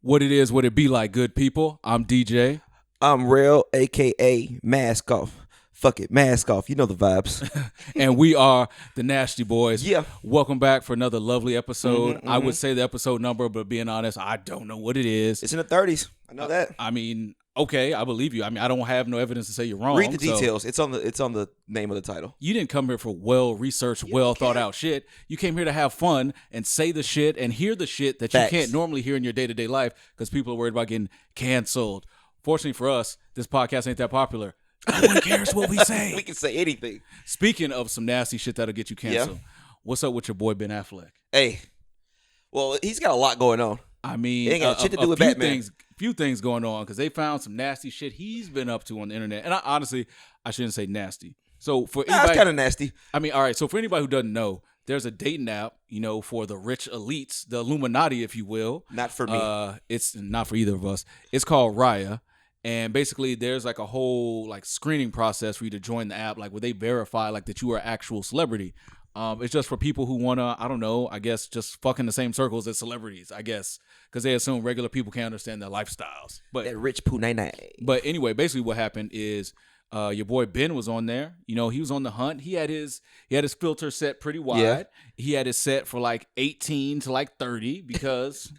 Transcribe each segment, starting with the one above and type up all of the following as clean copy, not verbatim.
What it is, what it be like, good people. I'm DJ. I'm Rell, a.k.a. Mask Off. Fuck it, mask off. You know the vibes. And we are the NASHty boys. Yeah. Welcome back for another lovely episode. I would say the episode number, but being honest, I don't know what it is. It's in the 30s. I know that. I mean, okay, I believe you. I mean, I don't have no evidence to say you're wrong. Read the details. It's on the name of the title. You didn't come here for well-researched, well-thought-out shit. You came here to have fun and say the shit and hear the shit that Facts. you can't normally hear in your day-to-day life because people are worried about getting canceled. Fortunately for us, this podcast ain't that popular. No one cares what we say. We can say anything. Speaking of some nasty shit that'll get you canceled, what's up with your boy Ben Affleck? Hey, well, he's got a lot going on. I mean, it ain't got shit to do with Batman. Few things going on because they found some nasty shit he's been up to on the internet. And I shouldn't say nasty. So for anybody, that's kind of nasty. I mean, all right. So for anybody who doesn't know, there's a dating app, for the rich elites, the Illuminati, if you will. Not for me. It's not for either of us. It's called Raya. And basically, there's like a whole like screening process for you to join the app, like where they verify like that you are an actual celebrity. It's just for people who wanna, I don't know, I guess just fuck in the same circles as celebrities, I guess, because they assume regular people can't understand their lifestyles. But that rich poo nay. But anyway, basically what happened is your boy Ben was on there. He was on the hunt. He had his filter set pretty wide. Yeah. He had his set for like 18 to like 30 because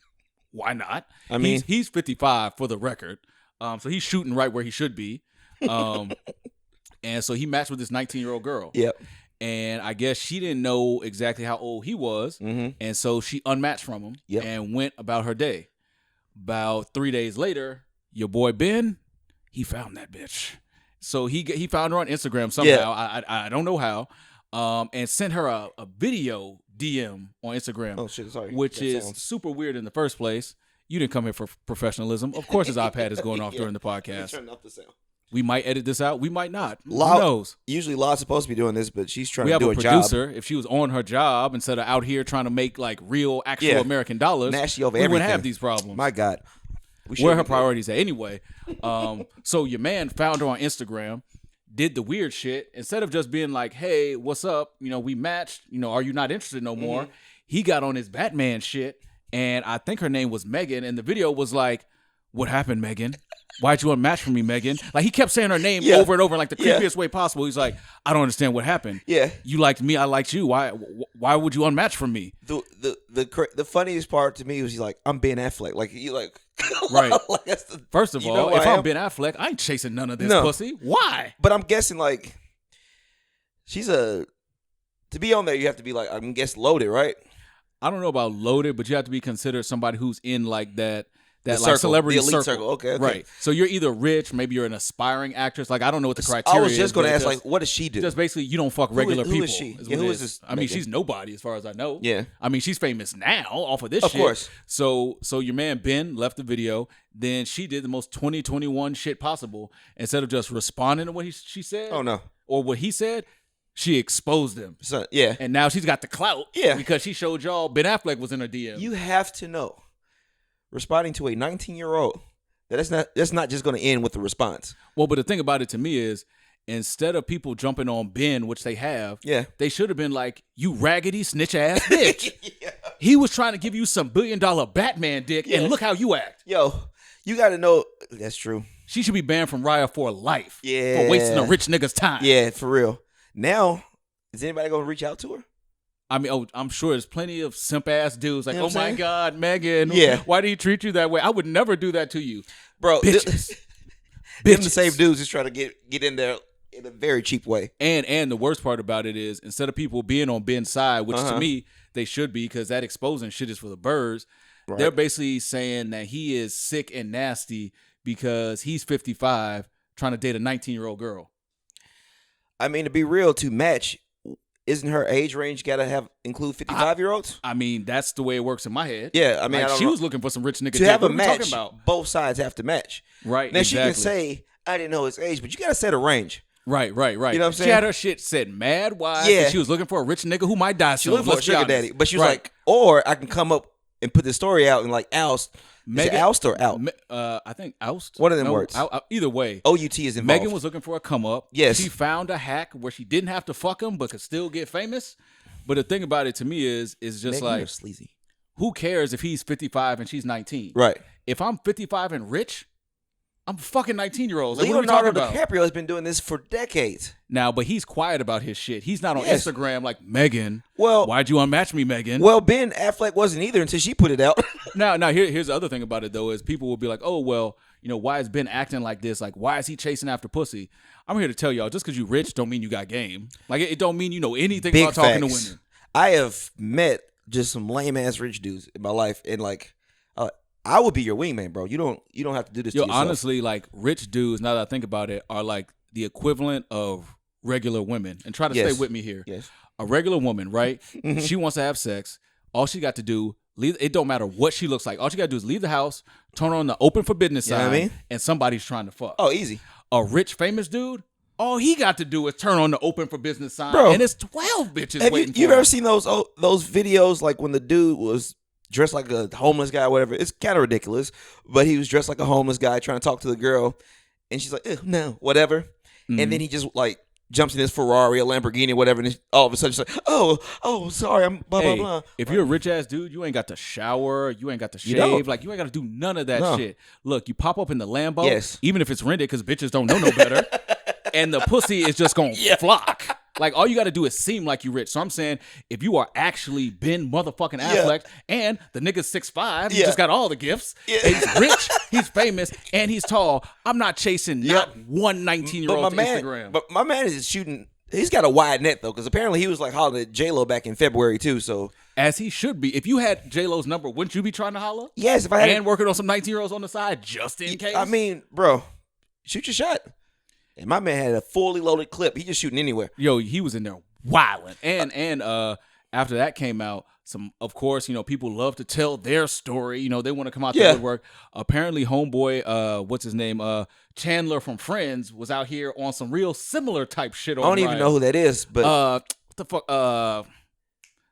why not? I mean, he's 55 for the record. So he's shooting right where he should be. And so he matched with this 19-year-old girl. Yep. And I guess she didn't know exactly how old he was. Mm-hmm. And so she unmatched from him and went about her day. About 3 days later, your boy Ben, he found that bitch. So he found her on Instagram somehow. Yeah. I don't know how. And sent her a video DM on Instagram. Oh, shit, sorry. Which is super weird in the first place. You didn't come here for professionalism. Of course his iPad is going off during the podcast. Turn off the sound. We might edit this out. We might not. Who Law, knows? Usually Law's supposed to be doing this, but she's trying to do a job. We have a producer. If she was on her job instead of out here trying to make like real, actual American dollars, NASHty over we everything. wouldn't have these problems. My God. Where her priorities at? Anyway, so your man found her on Instagram, did the weird shit. Instead of just being like, hey, what's up? We matched. Are you not interested no more? Mm-hmm. He got on his Batman shit. And I think her name was Megan. And the video was like, what happened, Megan? Why'd you unmatch from me, Megan? Like, he kept saying her name over and over in like the creepiest way possible. He's like, I don't understand what happened. Yeah. You liked me, I liked you. Why would you unmatch from me? The funniest part to me was he's like, I'm Ben Affleck. Like, you like... Right. Like, first of all, if I'm Ben Affleck, I ain't chasing none of this pussy. Why? But I'm guessing, like, to be on there, you have to be like, I'm guessing loaded, right? I don't know about loaded, but you have to be considered somebody who's in like that like circle, celebrity the elite circle. Okay. Right. So you're either rich, maybe you're an aspiring actress. Like, I don't know what the criteria is. I was just going to ask, like, what does she do? Just basically, you don't fuck regular people. Who is she? Who is this? I mean, she's nobody as far as I know. Yeah. I mean, she's famous now off of this shit. Of course. So your man Ben left the video. Then she did the most 2021 shit possible. Instead of just responding to what she said. Oh, no. Or what he said. She exposed him. So, yeah. And now she's got the clout. Yeah. Because she showed y'all Ben Affleck was in her DM. You have to know, responding to a 19-year-old, that's not just going to end with the response. Well, but the thing about it to me is, instead of people jumping on Ben, which they have, they should have been like, you raggedy snitch ass bitch. He was trying to give you some $1 billion Batman dick, and look how you act. Yo, you got to know, that's true. She should be banned from Raya for life. Yeah. For wasting a rich nigga's time. Yeah, for real. Now, is anybody going to reach out to her? I mean, I'm sure there's plenty of simp-ass dudes like, you know my God, Megan, why do you treat you that way? I would never do that to you. Bro, bitches. Them the same dudes just trying to get in there in a very cheap way. And the worst part about it is, instead of people being on Ben's side, which to me, they should be, because that exposing shit is for the birds, they're basically saying that he is sick and nasty because he's 55 trying to date a 19-year-old girl. I mean, to be real, to match, isn't her age range got to include 55-year-olds? I mean, that's the way it works in my head. Yeah, I mean, like, she was looking for some rich nigga. To have a match, about? Both sides have to match. Right, now, exactly. she can say, I didn't know his age, but you got to set a range. Right. You know what I'm saying? She had her shit set mad wide. Yeah. She was looking for a rich nigga who might die soon. She looking for a sugar daddy. But she was like, or I can come up and put the story out and like oust. Megan, is it oust or out? I think oust. One of them words. Either way. OUT is involved. Megan was looking for a come up. Yes. She found a hack where she didn't have to fuck him but could still get famous. But the thing about it to me is just Megan, like. you're sleazy. who cares if he's 55 and she's 19? Right. If I'm 55 and rich, I'm fucking 19-year-olds. Like, what are we talking Leonardo about? DiCaprio has been doing this for decades. Now, but he's quiet about his shit. He's not on Instagram like, Megan, well, why'd you unmatch me, Megan? Well, Ben Affleck wasn't either until she put it out. Now, here's the other thing about it, though, is people will be like, oh, well, why is Ben acting like this? Like, why is he chasing after pussy? I'm here to tell y'all, just because you rich don't mean you got game. Like, it don't mean you know anything Big about talking to facts. women. I have met just some lame-ass rich dudes in my life, and, like, I would be your wingman, bro. You don't have to do this to yourself. Honestly, like, rich dudes, now that I think about it, are like the equivalent of regular women. And try to stay with me here. Yes. A regular woman, right? She wants to have sex. All she got to do, it don't matter what she looks like. All she got to do is leave the house, turn on the open for business sign, and somebody's trying to fuck. Oh, easy. A rich, famous dude, all he got to do is turn on the open for business sign, bro, and it's 12 bitches have waiting for you him. ever seen those videos, like when the dude was dressed like a homeless guy or whatever? It's kind of ridiculous, but he was dressed like a homeless guy trying to talk to the girl, and she's like, no, whatever. Mm-hmm. And then he just, like, jumps in his Ferrari, a Lamborghini, whatever, and all of a sudden she's like, oh, sorry, I'm blah, blah, blah. If you're a rich-ass dude, you ain't got to shower, you ain't got to shave, like, you ain't got to do none of that shit. Look, you pop up in the Lambo, even if it's rented, because bitches don't know no better, and the pussy is just going to flock. Like, all you got to do is seem like you rich. So I'm saying, if you are actually Ben motherfucking Affleck, and the nigga's 6'5", he just got all the gifts, he's rich, he's famous, and he's tall, I'm not chasing not one 19-year-old Instagram. But my man is shooting, he's got a wide net, though, because apparently he was, like, hollering at J-Lo back in February, too, so. As he should be. If you had J-Lo's number, wouldn't you be trying to holler? Yes, if I had. And working on some 19-year-olds on the side, just in case? I mean, bro, shoot your shot. And my man had a fully loaded clip. He just shooting anywhere. Yo, he was in there wilding. And after that came out, of course, people love to tell their story. They want to come out the woodwork. Apparently, homeboy, what's his name? Chandler from Friends was out here on some real similar type shit. I don't even know who that is, but what the fuck?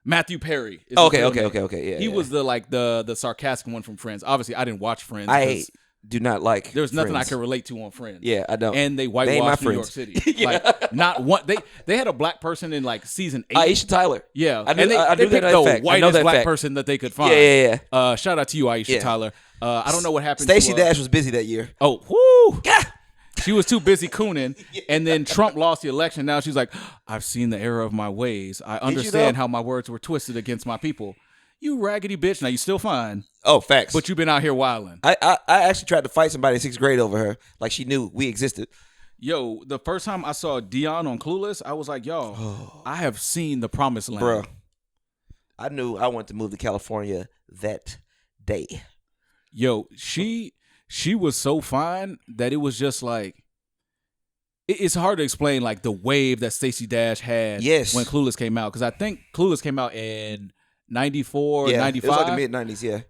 Matthew Perry. Okay. Yeah, he was the sarcastic one from Friends. Obviously, I didn't watch Friends. I do not like. There's nothing Friends. I can relate to on Friends. Yeah, I don't. And they whitewashed New York City. Like, not one. They had a black person in like season 8. Aisha Tyler. Yeah, I they picked the whitest black person that they could find. Yeah. Shout out to you, Aisha Tyler. I don't know what happened. Stacey Dash was busy that year. Oh, whoo! She was too busy cooning, and then Trump lost the election. Now she's like, I've seen the error of my ways. I understand how my words were twisted against my people. You raggedy bitch. Now you still fine. Oh, facts. But you've been out here wilding. I actually tried to fight somebody in 6th grade over her. Like, she knew we existed. Yo, the first time I saw Dion on Clueless, I was like, yo, I have seen the promised land. Bro, I knew I wanted to move to California that day. Yo, she was so fine that it was just like, it's hard to explain like the wave that Stacey Dash had when Clueless came out. Because I think Clueless came out in 94, 95. It was like the mid-90s, yeah.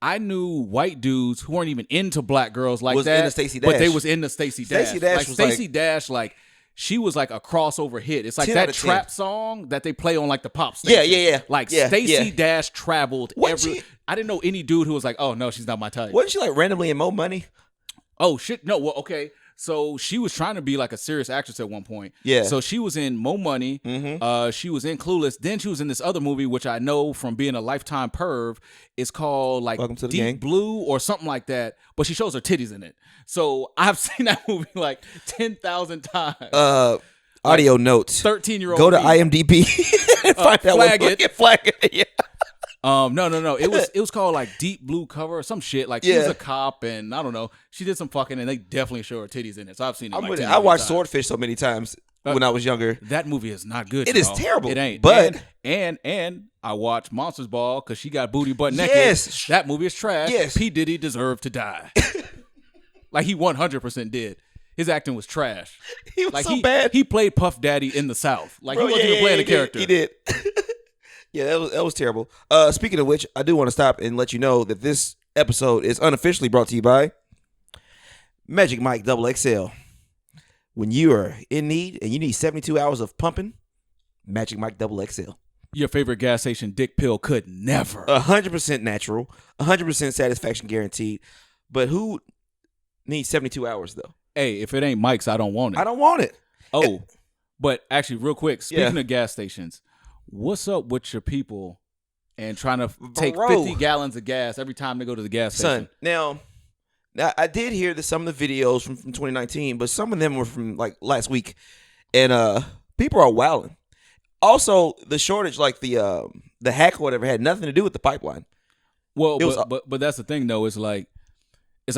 I knew white dudes who weren't even into black girls like that. Into Stacey Dash. But they was into Stacey Dash. Stacey Dash was Stacey Dash, like, she was like a crossover hit. It's like that trap song that they play on like the pop station. Yeah. Like, Stacey Dash traveled I didn't know any dude who was like, oh, no, she's not my type. Wasn't she like randomly in Mo Money? Oh, shit. No, well, okay. So she was trying to be like a serious actress at one point. Yeah. So she was in Mo Money. Mm-hmm. She was in Clueless. Then she was in this other movie, which I know from being a Lifetime perv, it's called like Welcome to the Deep Gang. Blue or something like that. But she shows her titties in it. So I've seen that movie like 10,000 times. Audio notes. 13-year-old. Go to IMDb and find out flag it. Flag it. Yeah. No. It was called like Deep Blue Cover or some shit. Like, she was a cop, and I don't know. She did some fucking, and they definitely show her titties in it. So I've seen it. I watched Swordfish so many times when I was younger. That movie is not good. It is terrible. It ain't. But and I watched Monsters Ball because she got booty butt naked. Yes. That movie is trash. Yes. P. Diddy deserved to die. Like, he 100% did. His acting was trash. He was like, so bad. He played Puff Daddy in the South. Like, Bro, he wasn't even playing a character. He did. Yeah, that was terrible. Speaking of which, I do want to stop and let you know that this episode is unofficially brought to you by Magic Mike XXL. When you are in need and you need 72 hours of pumping, Magic Mike XXL. Your favorite gas station dick pill could never. 100% natural, 100% satisfaction guaranteed. But who needs 72 hours, though? Hey, if it ain't Mike's, I don't want it. I don't want it. Oh, but actually, real quick, speaking of gas stations, what's up with your people and trying to take 50 gallons of gas every time they go to the gas station. Now I did hear that some of the videos from 2019, but some of them were from like last week, and people are wilding. Also, the shortage, like the hack or whatever, had nothing to do with the pipeline. Well, but that's the thing though. It's like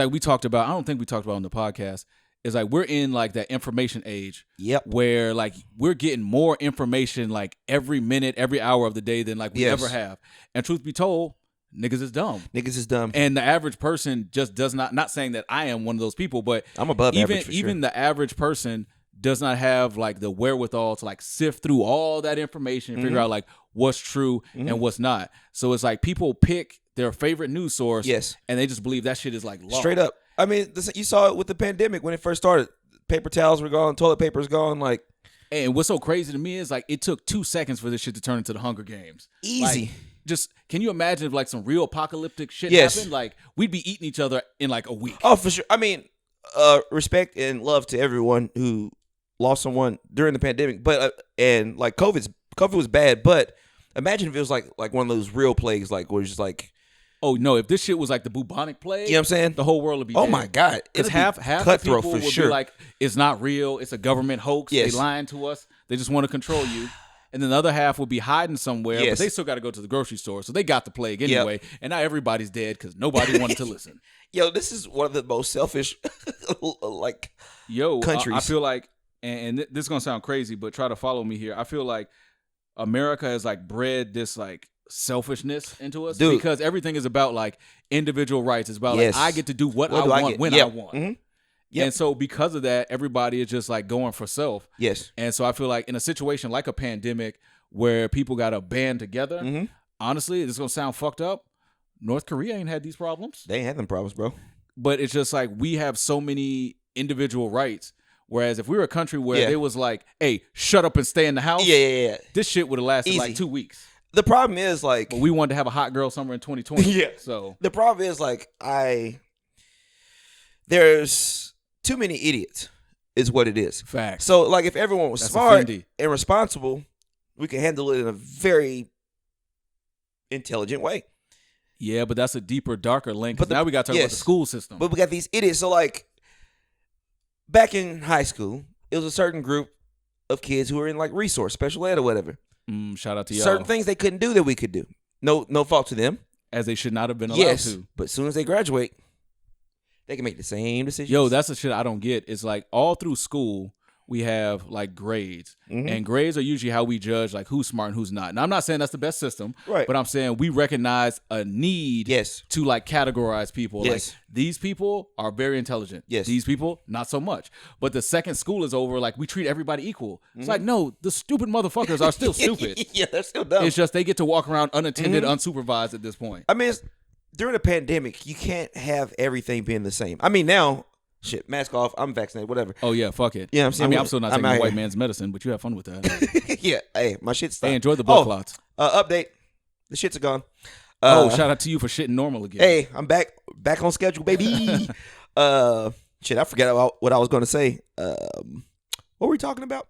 we talked about. I don't think we talked about on the podcast. It's like we're in like that information age. Yep. Where like we're getting more information like every minute, every hour of the day than like we ever have. And truth be told, niggas is dumb. And the average person just does not saying that I am one of those people, but I'm above average for even the average person does not have like the wherewithal to like sift through all that information and figure out like what's true and what's not. So it's like people pick their favorite news source and they just believe that shit is like law. Straight up. I mean, you saw it with the pandemic when it first started. Paper towels were gone, toilet paper is gone. Like, and what's so crazy to me is like it took 2 seconds for this shit to turn into the Hunger Games. Easy. Like, just can you imagine if like some real apocalyptic shit happened? Like we'd be eating each other in like a week. Oh, for sure. I mean, respect and love to everyone who lost someone during the pandemic, but and like COVID was bad. But imagine if it was like one of those real plagues, like where it's just like. Oh no! If this shit was like the bubonic plague, you know what I'm saying? The whole world would be dead. Oh my God. Because half the people would sure. be like, it's not real. It's a government hoax. Yes. They lying to us. They just want to control you. And then the other half would be hiding somewhere, but they still got to go to the grocery store. So they got the plague anyway. And now everybody's dead because nobody wanted to listen. Yo, this is one of the most selfish countries. I feel like, and this is going to sound crazy, but try to follow me here. I feel like America has like bred this like selfishness into us because everything is about like individual rights. It's about like I get to do what I want when I want. Mm-hmm. Yep. And so because of that, everybody is just like going for self. Yes. And so I feel like in a situation like a pandemic where people got to band together, honestly, this is going to sound fucked up. North Korea ain't had these problems. They ain't had them problems, bro. But it's just like we have so many individual rights. Whereas if we were a country where they was like, hey, shut up and stay in the house. Yeah. This shit would have lasted like 2 weeks. The problem is like, but we wanted to have a hot girl summer in 2020. Yeah. So the problem is like, there's too many idiots, is what it is. Fact. So like, if everyone was smart and responsible, we could handle it in a very intelligent way. Yeah, but that's a deeper, darker link. But now we got to talk about the school system. But we got these idiots. So like, back in high school, it was a certain group of kids who were in like resource, special ed or whatever. Shout out to y'all. Certain things they couldn't do that we could do. No fault to them. As they should not have been allowed to. But as soon as they graduate, they can make the same decisions. Yo, that's the shit I don't get. It's like all through school, we have like grades. And grades are usually how we judge like who's smart and who's not. Now, I'm not saying that's the best system. Right. But I'm saying we recognize a need to like categorize people. Like these people are very intelligent. These people, not so much. But the second school is over, like we treat everybody equal. It's like, no, the stupid motherfuckers are still stupid. Yeah, they're still dumb. It's just they get to walk around unattended, unsupervised at this point. I mean, during the pandemic, you can't have everything being the same. I mean, now, shit, mask off, I'm vaccinated, whatever. Oh, yeah, fuck it. Yeah, I'm saying, I'm still not taking white man's medicine, but you have fun with that. Yeah, hey, my shit's stopped. Hey, enjoy the blood clots. Update. The shits are gone. Shout out to you for shitting normal again. Hey, I'm back on schedule, baby. Shit, I forgot about what I was going to say. What were we talking about?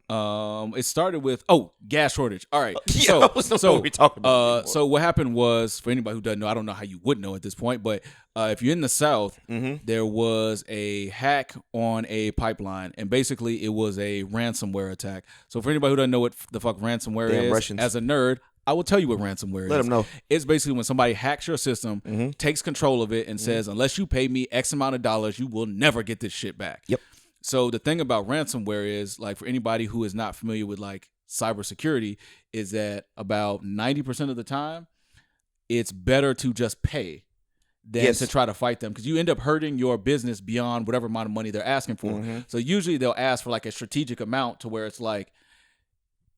It started with gas shortage. All right. So what were we talking about? So what happened was, for anybody who doesn't know, I don't know how you would know at this point, but if you're in the South, there was a hack on a pipeline, and basically it was a ransomware attack. So for anybody who doesn't know what the fuck ransomware is, Russians. as a nerd, I will tell you what ransomware is. Let them know. It's basically when somebody hacks your system, takes control of it, and says, unless you pay me X amount of dollars, you will never get this shit back. Yep. So the thing about ransomware is, like, for anybody who is not familiar with like cybersecurity, is that about 90% of the time, it's better to just pay than to try to fight them, because you end up hurting your business beyond whatever amount of money they're asking for. So usually they'll ask for like a strategic amount to where it's like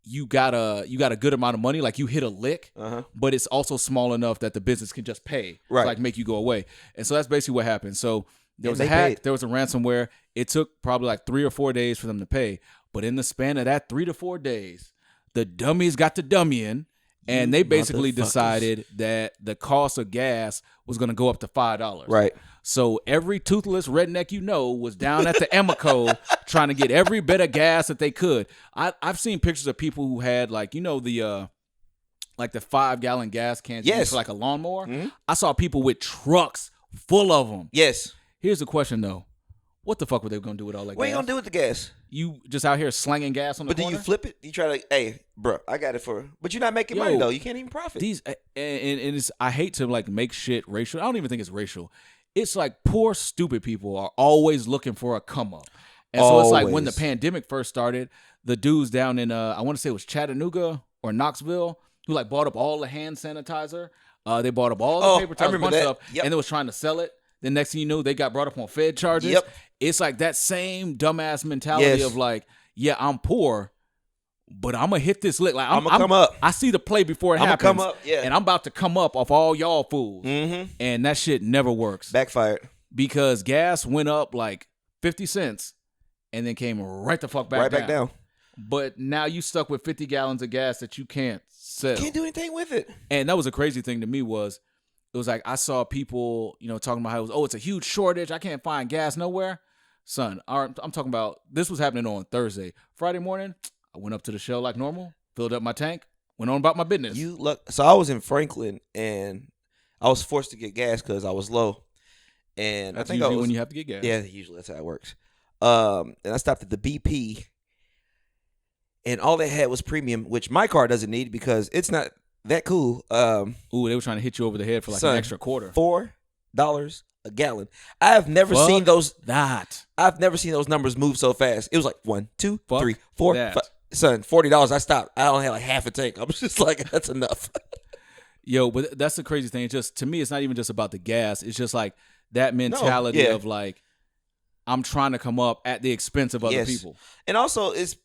you got a good amount of money, like you hit a lick, but it's also small enough that the business can just pay, to like make you go away. And so that's basically what happened. So there was a hack, there was a ransomware. It took probably like 3 or 4 days for them to pay. But in the span of that 3 to 4 days, the dummies got to dummying, and they basically decided that the cost of gas was going to go up to $5. Right. So every toothless redneck was down at the Amoco trying to get every bit of gas that they could. I've seen pictures of people who had like, the like the 5-gallon gas cans Yes. for like a lawnmower. Mm-hmm. I saw people with trucks full of them. Yes. Here's the question though. What the fuck were they going to do with all that What gas? you going to do with the gas? You just out here slanging gas on the But corner? do you flip it? You try to, hey, bro, I got it for, but you're not making money though. You can't even profit. These and it's, I hate to like make shit racial. I don't even think it's racial. It's like poor stupid people are always looking for a come up. And so it's like when the pandemic first started, the dudes down in I want to say it was Chattanooga or Knoxville who like bought up all the hand sanitizer. They bought up all the paper towels, bunch of stuff, and they was trying to sell it. The next thing you know, they got brought up on Fed charges. Yep. It's like that same dumbass mentality of like, yeah, I'm poor, but I'm gonna hit this lick. Like I'm gonna come up. I see the play before it I'm happens. gonna come up, yeah. And I'm about to come up off all y'all fools. Mm-hmm. And that shit never works. Backfired. Because gas went up like 50 cents and then came right the fuck back down. But now you stuck with 50 gallons of gas that you can't sell. Can't do anything with it. And that was a crazy thing to me was, it was like I saw people, talking about how it was, it's a huge shortage. I can't find gas nowhere. Son, I'm talking about, this was happening on Thursday. Friday morning, I went up to the Shell like normal, filled up my tank, went on about my business. So I was in Franklin and I was forced to get gas because I was low. And That's I think usually when you have to get gas. Yeah, usually that's how it works. And I stopped at the BP, and all they had was premium, which my car doesn't need because it's not that cool. Ooh, they were trying to hit you over the head for like an extra quarter. $4 a gallon. I've never seen those. I've never seen those numbers move so fast. It was like 1, 2, 3, 4, 5. Son, $40. I stopped. I only had like half a tank. I was just like, that's enough. Yo, but that's the crazy thing. It's just, to me, it's not even just about the gas. It's just like that mentality of like, I'm trying to come up at the expense of other people. And also, it's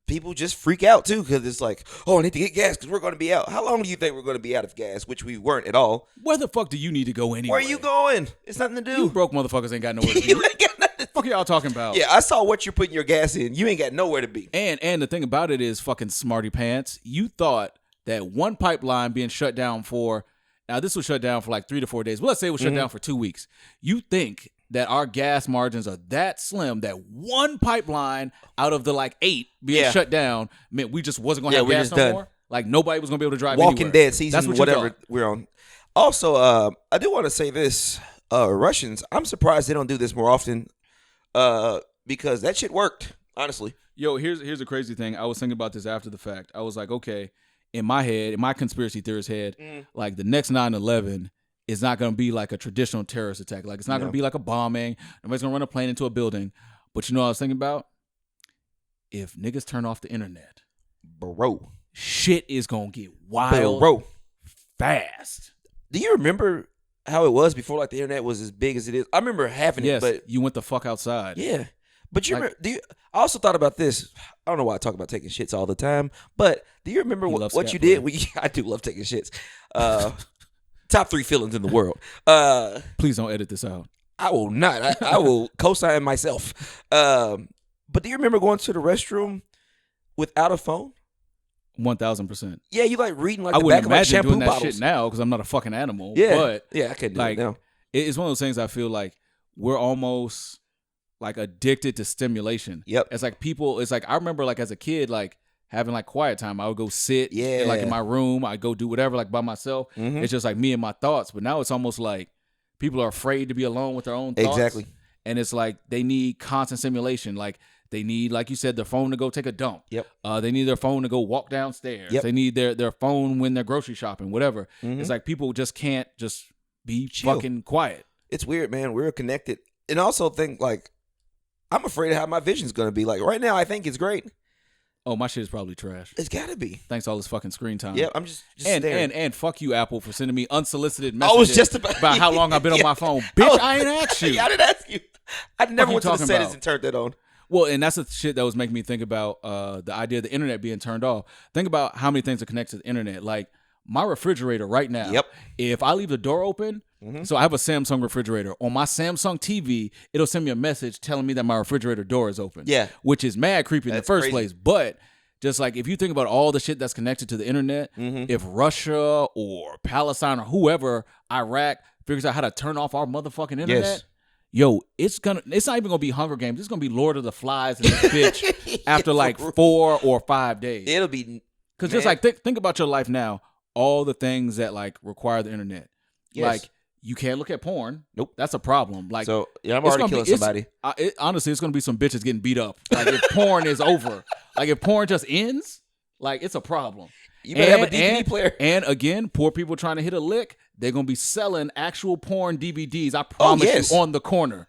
people just freak out too because it's like, oh, I need to get gas because we're going to be out. How long do you think we're going to be out of gas? Which we weren't at all. Where the fuck do you need to go anyway? Where are you going? It's nothing to do. You broke motherfuckers ain't got nowhere to be. You ain't got nothing. What the fuck y'all talking about? Yeah, I saw what you're putting your gas in. You ain't got nowhere to be. And the thing about it is, fucking smarty pants, you thought that one pipeline being shut down for, now this was shut down for like 3 to 4 days. Well, let's say it was shut down for 2 weeks. You think that our gas margins are that slim that one pipeline out of the like 8 being shut down meant we just wasn't going to have gas no more? Like nobody was going to be able to drive Walking anywhere. Dead season, That's what whatever we're on. Also, I do want to say this. Russians, I'm surprised they don't do this more often because that shit worked, honestly. Yo, here's the crazy thing. I was thinking about this after the fact. I was like, okay, in my head, in my conspiracy theorist head, like the next 9/11 is not going to be like a traditional terrorist attack. Like it's not going to be like a bombing. Nobody's going to run a plane into a building. But you know what I was thinking about? If niggas turn off the internet, bro, shit is going to get wild fast. Do you remember how it was before like the internet was as big as it is? I remember having it, but you went the fuck outside. Yeah. But you remember, I also thought about this. I don't know why I talk about taking shits all the time, but do you remember what you did? I do love taking shits. Top 3 feelings in the world. Please don't edit this out. I will not. I will co-sign myself. But do you remember going to the restroom without a phone? 1000%. Yeah, you like reading like I the wouldn't back of like imagine shampoo doing that bottles. shit now because I'm not a fucking animal. Yeah, but I can't do like, it now. It's one of those things I feel like we're almost like addicted to stimulation. Yep. It's like I remember like as a kid, like having like quiet time. I would go sit like in my room. I'd go do whatever like by myself. It's just like me and my thoughts. But now it's almost like people are afraid to be alone with their own thoughts. Exactly. And it's like they need constant stimulation. Like they need, like you said, their phone to go take a dump. Yep. They need their phone to go walk downstairs. Yep. They need their phone when they're grocery shopping, whatever. It's like people just can't just be fucking quiet. It's weird, man. We're connected. And also think like, I'm afraid of how my vision's going to be. Like right now, I think it's great. Oh, my shit is probably trash. It's got to be. Thanks to all this fucking screen time. Yeah, I'm just and fuck you, Apple, for sending me unsolicited messages I was just about how long I've been on my phone. Bitch, I ain't asked you. I didn't ask you. I never went to the talking settings about? and turned that on. Well, and that's the shit that was making me think about the idea of the internet being turned off. Think about how many things are connected to the internet. Like my refrigerator right now. Yep. If I leave the door open, so I have a Samsung refrigerator. On my Samsung TV, it'll send me a message telling me that my refrigerator door is open. Yeah. Which is mad creepy in the first place. But just like if you think about all the shit that's connected to the internet, if Russia or Palestine or whoever, Iraq, figures out how to turn off our motherfucking internet, yo, it's not even gonna be Hunger Games. It's gonna be Lord of the Flies in this bitch after like 4 or 5 days. It'll be because just like think about your life now. all the things that like require the internet. Yes. Like you can't look at porn. Nope. That's a problem. Like so yeah, I'm already killing somebody. Honestly, it's gonna be some bitches getting beat up. Like if porn is over, like if porn just ends, like it's a problem. You better have a DVD player. And again, poor people trying to hit a lick, they're gonna be selling actual porn DVDs. I promise you, on the corner.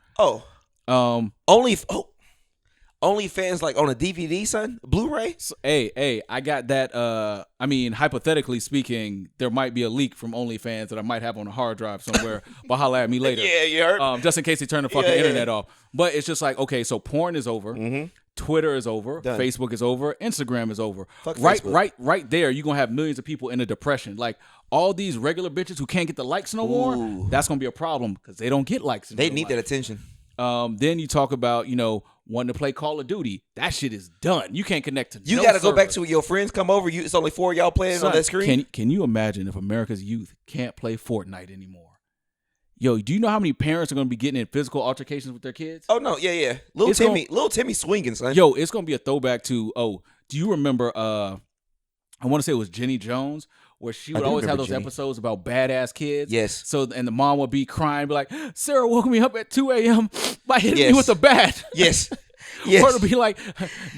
Only fans like on a DVD, son, Blu-ray. So, hey, I got that. I mean, hypothetically speaking, there might be a leak from OnlyFans that I might have on a hard drive somewhere. But holla at me later. Yeah, you heard. Just in case they turn the fucking internet off. But it's just like, okay, so porn is over. Mm-hmm. Twitter is over. Done. Facebook is over. Instagram is over. Fuck Facebook. Right there, you're gonna have millions of people in a depression. Like all these regular bitches who can't get the likes no more. That's gonna be a problem because they don't get likes. They need that attention. Then you talk about, wanting to play Call of Duty. That shit is done. You can't connect to You no got to go server. back to when your friends come over. It's only 4 of y'all playing on that screen. Can you imagine if America's youth can't play Fortnite anymore? Yo, do you know how many parents are going to be getting in physical altercations with their kids? Oh, no. Yeah. Little Timmy swinging, son. Yo, it's going to be a throwback to, do you remember, I want to say it was Jenny Jones, where she would always have those episodes about badass kids. Yes. So, and the mom would be crying, be like, Sarah woke me up at 2 a.m. by hitting me with a bat. Yes. Or it'll be like,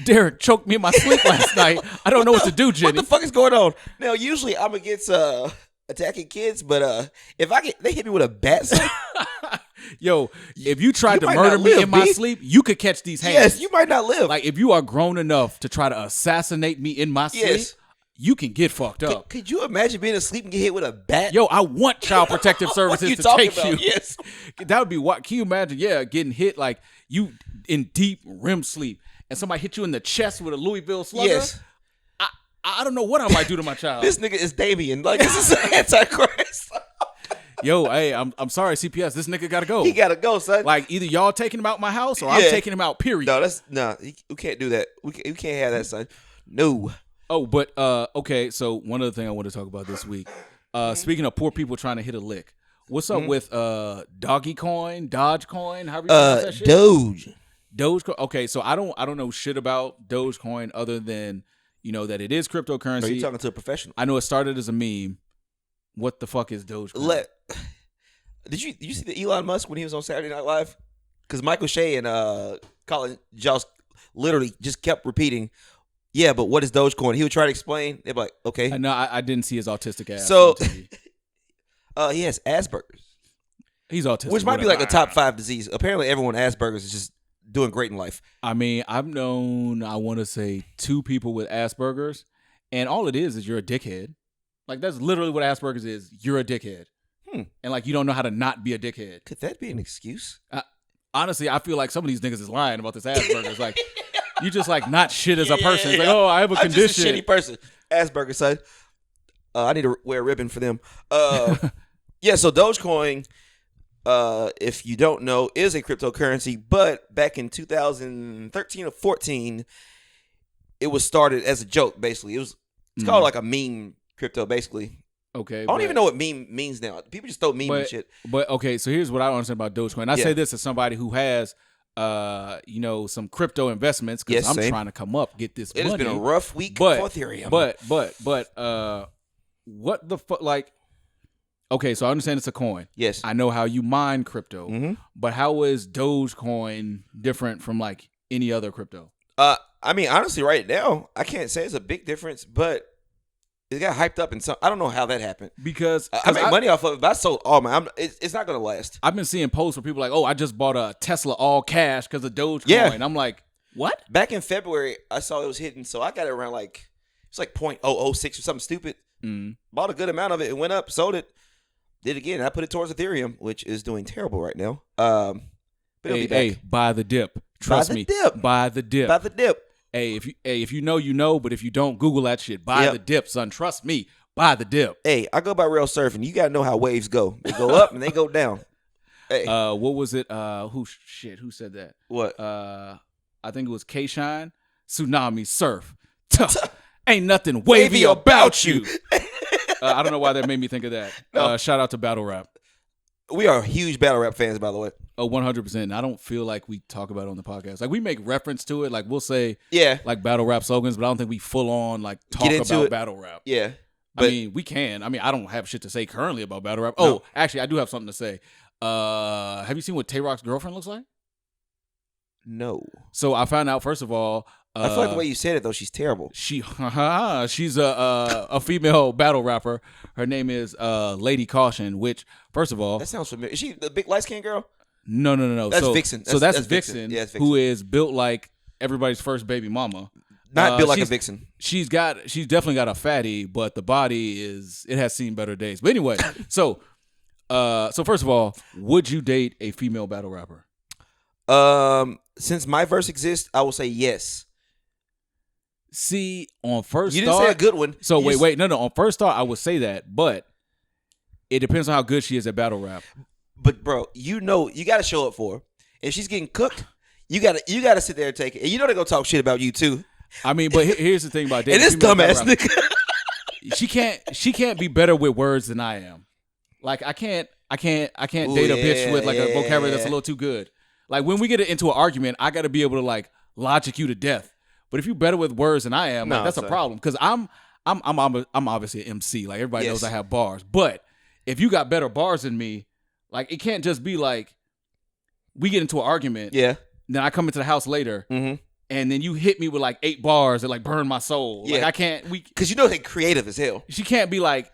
Derek choked me in my sleep last night. I don't know what to do, Jenny. What the fuck is going on? Now, usually I'm against attacking kids, but if they hit me with a bat, son, yo, if you tried to murder me in my sleep, you could catch these hands. Yes, you might not live. Like if you are grown enough to try to assassinate me in my sleep, you can get fucked up. Could you imagine being asleep and get hit with a bat? Yo, I want Child Protective Services to take you. Yes. That would be what. Can you imagine? Yeah, getting hit like you in deep REM sleep and somebody hit you in the chest with a Louisville Slugger. Yes. I don't know what I might do to my child. This nigga is Damien. Like, this is Antichrist. Yo, hey, I'm sorry, CPS. This nigga gotta go. He gotta go, son. Like either y'all taking him out my house or I'm taking him out. Period. No, we can't do that. We can't have that, son. No. Oh, but okay. So one other thing I want to talk about this week. Speaking of poor people trying to hit a lick, what's up with Dogecoin, Dogecoin? How you pronounce that shit? Dogecoin. Okay, so I don't know shit about Dogecoin other than that it is cryptocurrency. Are you talking to a professional? I know it started as a meme. What the fuck is Dogecoin? Did you see the Elon Musk when he was on Saturday Night Live? Because Michael Shea and Colin Jost literally just kept repeating, yeah, but what is Dogecoin? He would try to explain. They'd be like, okay. No, I didn't see his autistic ass. So he has Asperger's. He's autistic. Which might be like a top 5 disease. Apparently everyone with Asperger's is just doing great in life. I mean, I've known, I want to say 2 people with Asperger's, and all it is you're a dickhead. Like, that's literally what Asperger's is. You're a dickhead. And, like, you don't know how to not be a dickhead. Could that be an excuse? Honestly, I feel like some of these niggas is lying about this Asperger's. Like, you just, like, not shit as a person. It's like, oh, I have a condition. I'm just a shitty person. Asperger's, son. I need to wear a ribbon for them. Yeah, so Dogecoin, if you don't know, is a cryptocurrency. But back in 2013 or 14, it was started as a joke, basically. It's called like a meme crypto, basically. Okay. I don't even know what meme means now. People just throw meme and shit. But okay, so here's what I don't understand about Dogecoin. I say this as somebody who has some crypto investments because I'm trying to come up, get this money. It's been a rough week for Ethereum. But what the fuck? Like, okay, so I understand it's a coin. Yes. I know how you mine crypto. But how is Dogecoin different from like any other crypto? I mean, honestly, right now, I can't say it's a big difference, but it got hyped up in some. I don't know how that happened. Because I make money off of it, but I sold all man. It's not gonna last. I've been seeing posts where people are like, oh, I just bought a Tesla all cash because of Dogecoin. Yeah. I'm like, what? Back in February, I saw it was hitting, so I got it around like it's like 0.006 or something stupid. Bought a good amount of it. It went up, sold it, did it again. I put it towards Ethereum, which is doing terrible right now. But it'll be back. Hey, buy the dip. Trust me. Buy the dip. Buy the dip. Hey, if you know, you know. But if you don't, Google that shit. Buy the dip, son. Trust me. Buy the dip. Hey, I go by Rell surfing. You gotta know how waves go. They go up and they go down. Hey. What was it? Who said that? What? I think it was K-Shine. Tsunami surf. Ain't nothing wavy about you. I don't know why that made me think of that. No. Shout out to battle rap. We are huge battle rap fans, by the way. Oh, 100%. I don't feel like we talk about it on the podcast. Like, we make reference to it. Like, we'll say, yeah, like battle rap slogans, but I don't think we full on like talk about battle rap. Yeah. But, I mean, we can. I mean, I don't have shit to say currently about battle rap. No. Oh, actually, I do have something to say. Have you seen what Tay-Rock's girlfriend looks like? no. So I found out, first of all, I feel like the way you said it though, she's terrible. she's a female battle rapper. Her name is Lady Caution. Which, first of all, That sounds familiar. Is she the big light skinned girl? no. That's so, Vixen. So That's that's Vixen, Yeah, that's Vixen. who is built like everybody's first baby mama. Not built like a she's- vixen. She's definitely got a fatty, but the body it has seen better days. But anyway, so first of all, would you date a female battle rapper? Since my verse exists, I will say yes. See, on first You didn't thought, say a good one. So You wait, no. On first thought, I would say that, but it depends on how good she is at battle rap. But bro, you got to show up for her. If she's getting cooked, you got to sit there and take it. And you know they're gonna talk shit about you too. I mean, but here's the thing about dating And this female battle dumbass rappers. nigga. She can't be better with words than I am. Like I can't date a bitch with like a vocabulary that's a little too good. Like when we get into an argument, I got to be able to like logic you to death. But if you're better with words than I am, like, that's a problem. Because I'm obviously an MC. Like everybody knows I have bars. But if you got better bars than me, like it can't just be like we get into an argument. Yeah. Then I come into the house later. Mm-hmm. And then you hit me with like 8 bars that like burn my soul. Yeah. Like I can't. Because you know they're creative as hell. She can't be like,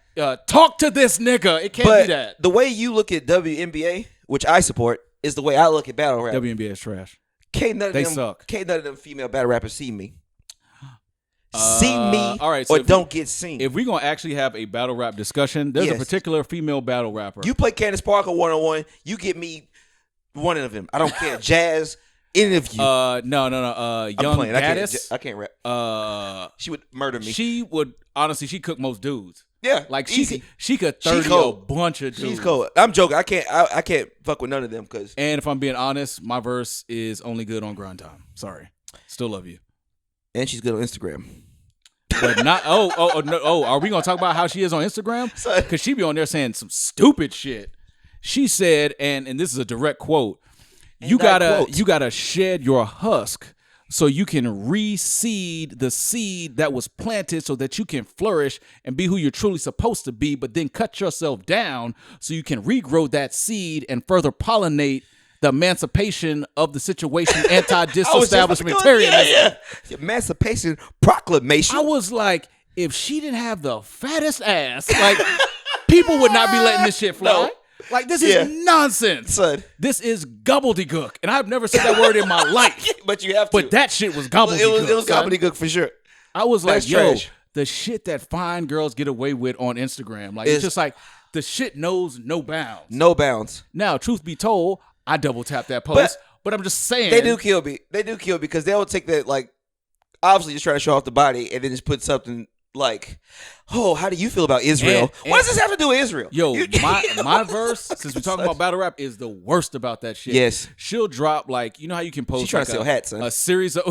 talk to this nigga. It can't But be that. the way you look at WNBA, which I support, is the way I look at battle rap. WNBA is trash. Can't none of They them suck. Can't none of them female battle rappers see me. See me, all right, so or if don't get seen. If we're gonna actually have a battle rap discussion, there's a Yes. particular female battle rapper. You play Candace Parker 1-on-1, you get me one of them. I don't care. Jazz, any of you. No. I'm Young playing. Gaddis. I can't rap. She would murder me. She would honestly. She cook most dudes. Yeah, Like easy. she could 30 a cold. bunch of dudes. She's cold. I'm joking. I can't fuck with none of them because. And if I'm being honest, my verse is only good on grind time. Sorry, still love you. And she's good on Instagram. But not no, are we gonna talk about how she is on Instagram? Son. Because she be on there saying some stupid shit. She said, and this is a direct quote, you gotta shed your husk so you can reseed the seed that was planted so that you can flourish and be who you're truly supposed to be, but then cut yourself down so you can regrow that seed and further pollinate the emancipation of the situation, anti-disestablishmentarianism. Yeah. Emancipation Proclamation. I was like, if she didn't have the fattest ass, like people would not be letting this shit fly. No. Like this is nonsense. Son. This is gobbledygook, and I've never said that word in my life. But you have to. But that shit was gobbledygook. It was son. gobbledygook for sure. I was like, That's yo, trash. the shit that fine girls get away with on Instagram, like it's just like the shit knows no bounds. No bounds. Now, truth be told, I double tapped that post, but I'm just saying They do kill me. They do kill me because they'll take that, like, obviously just trying to show off the body and then just put something like, oh, how do you feel about Israel? And what does this have to do with Israel? Yo, my verse, since we're talking about battle rap, is the worst about that shit. Yes. She'll drop, like, you know how you can post She's trying like to sell hats, son. a series of,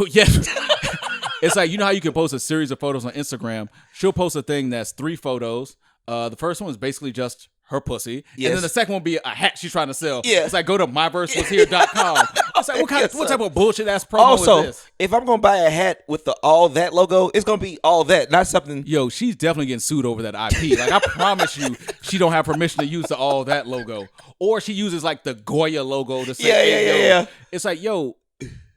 it's like, you know how you can post a series of photos on Instagram? She'll post a thing that's 3 photos. The first one is basically just her pussy. Yes. And then the second one be a hat she's trying to sell. Yeah. It's like, go to myversewashere.com. It's like, what type of bullshit ass promo Also, is this? if I'm gonna buy a hat with the all that logo, it's gonna be all that, not something. Yo, she's definitely getting sued over that IP. Like, I promise you, she don't have permission to use the all that logo. Or she uses, like, the Goya logo to say, Yeah. It's like, yo,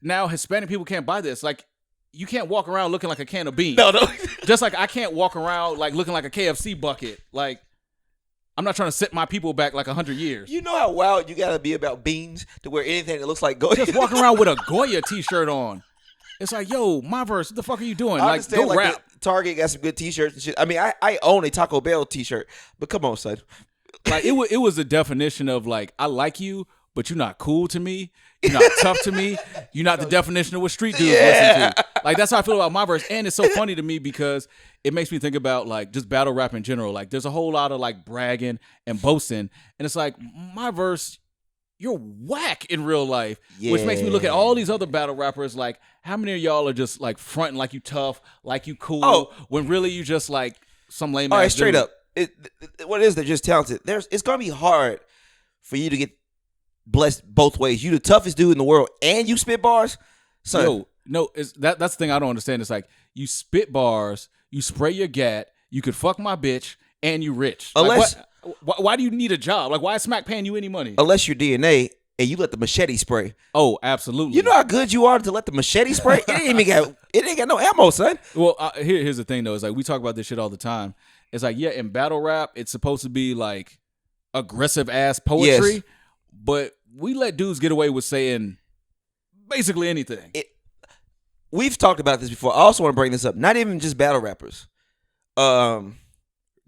now Hispanic people can't buy this. Like, you can't walk around looking like a can of beans. No. Just like I can't walk around, like, looking like a KFC bucket. Like, I'm not trying to set my people back, like, 100 years. You know how wild you gotta be about beans to wear anything that looks like Goya? Just walking around with a Goya t-shirt on. It's like, yo, my verse, what the fuck are you doing? I Like, understand, go rap. Target got some good t-shirts and shit. I mean, I own a Taco Bell t-shirt, but come on, son. Like, it was a definition of, like, I like you, but you're not cool to me. You're not tough to me. You're not the definition of what street dudes listen to. Like, that's how I feel about my verse. And it's so funny to me because it makes me think about, like, just battle rap in general. Like, there's a whole lot of, like, bragging and boasting. And it's like, my verse, you're whack in real life. Which makes me look at all these other battle rappers like, how many of y'all are just, like, fronting like you tough, like you cool, when really you just, like, some lame ass All right, straight dude. up. What it is, they're just talented. It's gonna be hard for you to get blessed both ways. You the toughest dude in the world, and you spit bars. Son, No, that's the thing I don't understand. It's like you spit bars, you spray your gat, you could fuck my bitch and you rich. Unless why do you need a job? Like, why is Smack paying you any money? Unless you're DNA and you let the machete spray. Oh, absolutely. You know how good you are to let the machete spray? It ain't got no ammo, son. Well, here's the thing though. Is like we talk about this shit all the time. It's like, yeah, in battle rap, it's supposed to be like aggressive ass poetry, but we let dudes get away with saying basically anything. We've talked about this before. I also want to bring this up. Not even just battle rappers.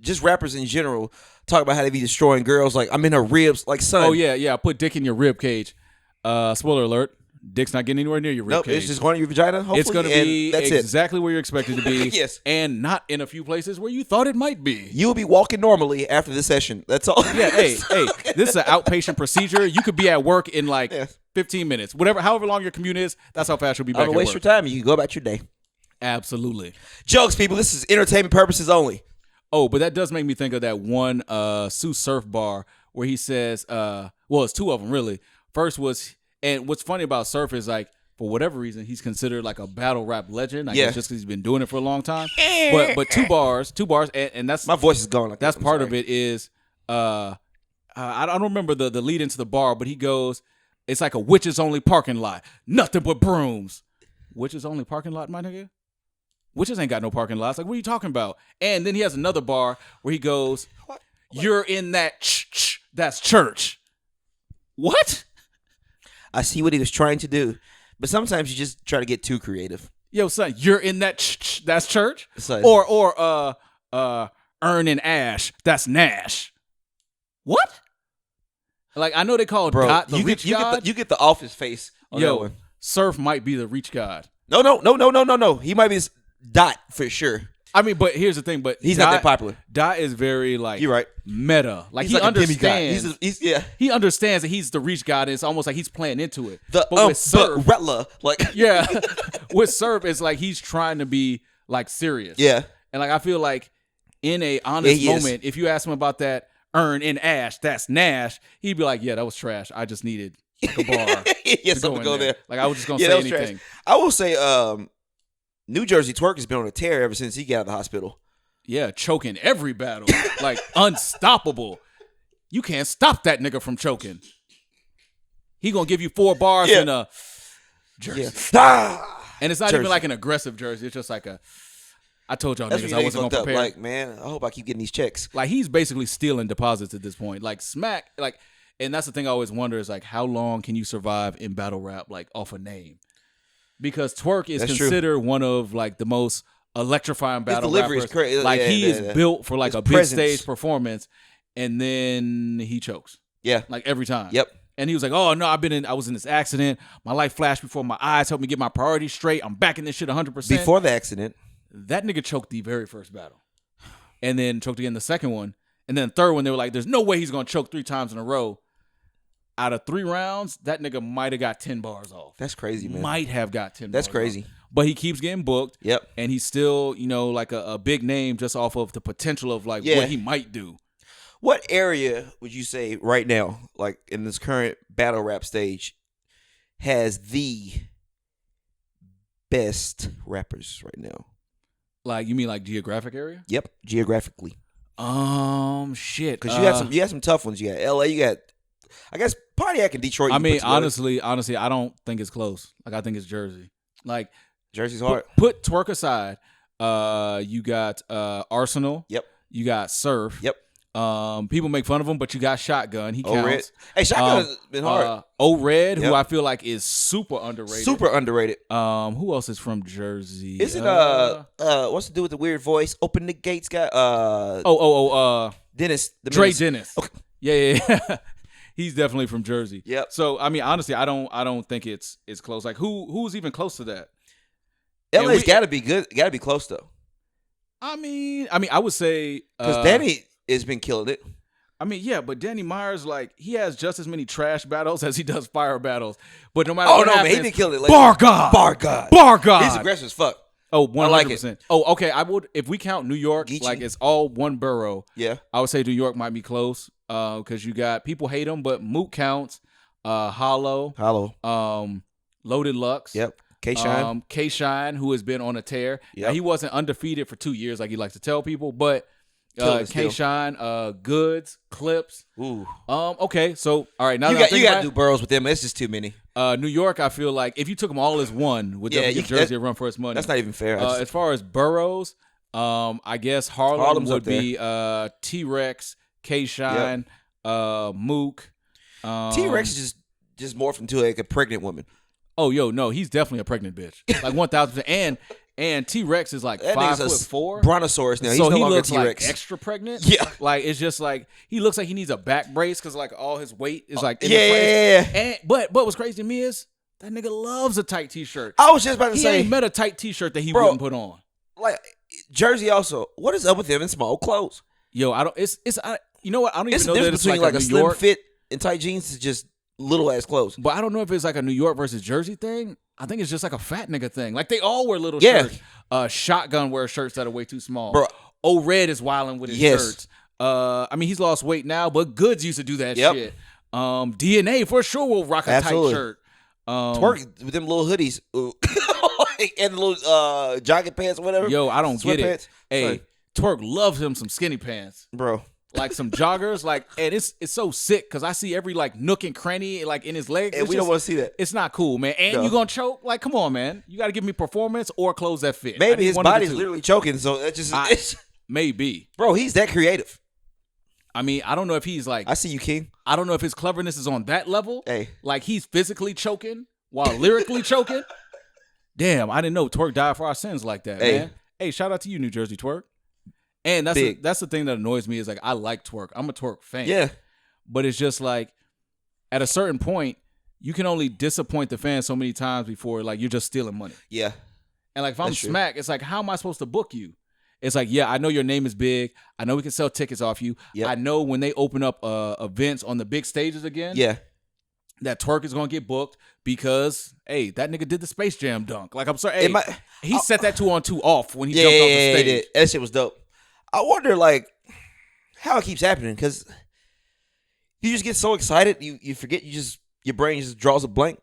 Just rappers in general talk about how they be destroying girls. Like, I'm in her ribs. Like, son. Oh, yeah. I put dick in your rib cage. Spoiler alert. Dick's not getting anywhere near your rib cage. It's just going to your vagina, hopefully. It's going to be that's exactly where you're expected to be. Yes. And not in a few places where you thought it might be. You will be walking normally after this session. That's all. Yeah, hey, this is an outpatient procedure. You could be at work in like 15 minutes. However long your commute is, that's how fast you'll be back at work. Don't waste your time. You can go about your day. Absolutely. Jokes, people. This is entertainment purposes only. Oh, but that does make me think of that one Sue Surf bar where he says, well, it's two of them really. First was, and what's funny about Surf is like, for whatever reason, he's considered like a battle rap legend. I guess just because he's been doing it for a long time. But two bars, and that's my voice is gone. Like that's part of it. Is I don't remember the lead into the bar, but he goes, it's like a witches only parking lot, nothing but brooms. Witches only parking lot, my nigga. Witches ain't got no parking lots. Like, what are you talking about? And then he has another bar where he goes, what? You're in that that's church. What? I see what he was trying to do. But sometimes you just try to get too creative. Yo, son, you're in that that's church? Son. Or Earn and Ash, that's Nash. What? Like, I know they call Dot the reach god. You get the office face on that one. Surf might be the reach god. No. He might be Dot for sure. I mean, but here's the thing. But he's not that popular. Dot is very like you're right. Meta. Like, he understands. He understands that he's the reach god. And it's almost like he's playing into it. But with Surf, yeah, with Surf, it's like he's trying to be like serious. Yeah, and like I feel like in a honest moment, if you ask him about that Earn in Ash, that's Nash, he'd be like, yeah, that was trash. I just needed like a bar. Something to go there. Like, I was just gonna say anything. Trash. I will say, New Jersey Twerk has been on a tear ever since he got out of the hospital. Yeah, choking every battle. Like, unstoppable. You can't stop that nigga from choking. He gonna give you 4 bars in a jersey. Yeah. And it's not even like an aggressive jersey. It's just like I told y'all niggas I wasn't gonna prepare. Like, man, I hope I keep getting these checks. Like, he's basically stealing deposits at this point. Like, Smack, like, and that's the thing I always wonder is like, how long can you survive in battle rap, like, off a name? Because Twerk is considered one of like the most electrifying battle rappers. Like, he is built for like a big stage performance, and then he chokes. Yeah, like every time. Yep. And he was like, "Oh no, I was in this accident. My life flashed before my eyes. Helped me get my priorities straight. I'm back in this shit 100%." Before the accident, that nigga choked the very first battle, and then choked again the second one, and then the third one. They were like, "There's no way he's gonna choke 3 times in a row." Out of 3 rounds, that nigga might have got 10 bars off. That's crazy, man. Might have got 10 That's bars crazy. Off. But he keeps getting booked. Yep. And he's still, like a big name just off of the potential of like what he might do. What area would you say right now, like in this current battle rap stage, has the best rappers right now? Like, you mean like geographic area? Yep, geographically. Shit. Because you had some tough ones. You got LA, you got, I guess, Pontiac and Detroit. I mean, honestly, I don't think it's close. Like, I think it's Jersey. Like, Jersey's hard. Put Twerk aside. You got Arsenal. Yep. You got Surf. Yep. People make fun of him, but you got Shotgun. He counts. Red. Hey, Shotgun's been hard. Red, who I feel like is super underrated. Super underrated. Who else is from Jersey? Is it what's to do with the weird voice? Open the gates guy. Dennis. Dre Dennis. Okay. Yeah. He's definitely from Jersey. Yep. So I mean, honestly, I don't think it's close. Like, who's even close to that? LA's got to be good. Got to be close though. I mean, I would say because Danny has been killing it. I mean, yeah, but Danny Myers, like, he has just as many trash battles as he does fire battles. But no matter what happens, man, he been killing it. Like, Bar God. He's aggressive as fuck. Oh, 100%. I like it. Oh, okay. I would, if we count New York, Geechee. like it's all one borough. Yeah. I would say New York might be close. Because you got, people hate him, but Moot counts. Hollow. Loaded Lux. Yep. K-Shine. K-Shine, who has been on a tear. Yep. Now, he wasn't undefeated for 2 years like he likes to tell people, but K-Shine, Goods, Clips. Ooh. Okay, so all right, now you that got to do boroughs with them. It's just too many. New York, I feel like if you took them all as one, would definitely give Jersey a run for its money. That's not even fair. As far as boroughs, I guess Harlem would be T-Rex, K-Shine, Mook. T-Rex is just morphed into like a pregnant woman. Oh, no, he's definitely a pregnant bitch. Like 1,000%. And T-Rex is like 5'4". Brontosaurus now. He's so no he longer looks T-Rex. like extra pregnant. Yeah. Like it's just like he looks like he needs a back brace because like all his weight is like in the frame. And but what's crazy to me is that nigga loves a tight t-shirt. I was just about to say he ain't met a tight t-shirt that he wouldn't put on. Like Jersey also. What is up with him in small clothes? Yo, I don't. You know what? I don't even know that it's between like a slim fit and tight jeans to just little ass clothes. But I don't know if it's like a New York versus Jersey thing. I think it's just like a fat nigga thing. Like they all wear little shirts. Shotgun wears shirts that are way too small. Bro, O-Red is wilding with his shirts. I mean, he's lost weight now, but Goods used to do that shit. DNA for sure will rock a tight shirt. Twerk with them little hoodies and little jogging pants or whatever. Yo, I don't get it. Hey, Sorry. Twerk loves him some skinny pants, bro. Like some joggers, like, and it's so sick because I see every like nook and cranny like in his legs. And we don't want to see that. It's not cool, man. And you gonna choke? Like, come on, man. You got to give me performance or clothes that fit. Maybe his body's literally choking, so that just maybe, bro. He's that creative. I mean, I don't know if he's like. I see you, King. I don't know if his cleverness is on that level. Hey, like he's physically choking while lyrically choking. Damn, I didn't know Twerk died for our sins like that, man. Hey, shout out to you, New Jersey Twerk. And that's the thing that annoys me is like I like Twerk. I'm a Twerk fan. Yeah. But it's just like at a certain point, you can only disappoint the fans so many times before like you're just stealing money. Yeah. And like if I'm Smack, it's like how am I supposed to book you? It's like, yeah, I know your name is big. I know we can sell tickets off you. Yep. I know when they open up events on the big stages again. Yeah. That Twerk is gonna get booked because hey, that nigga did the Space Jam dunk. Like I'm sorry, hey, he set that 2-on-2 off when he jumped off the stage. He did. That shit was dope. I wonder, like, how it keeps happening because you just get so excited, you forget, your brain just draws a blank.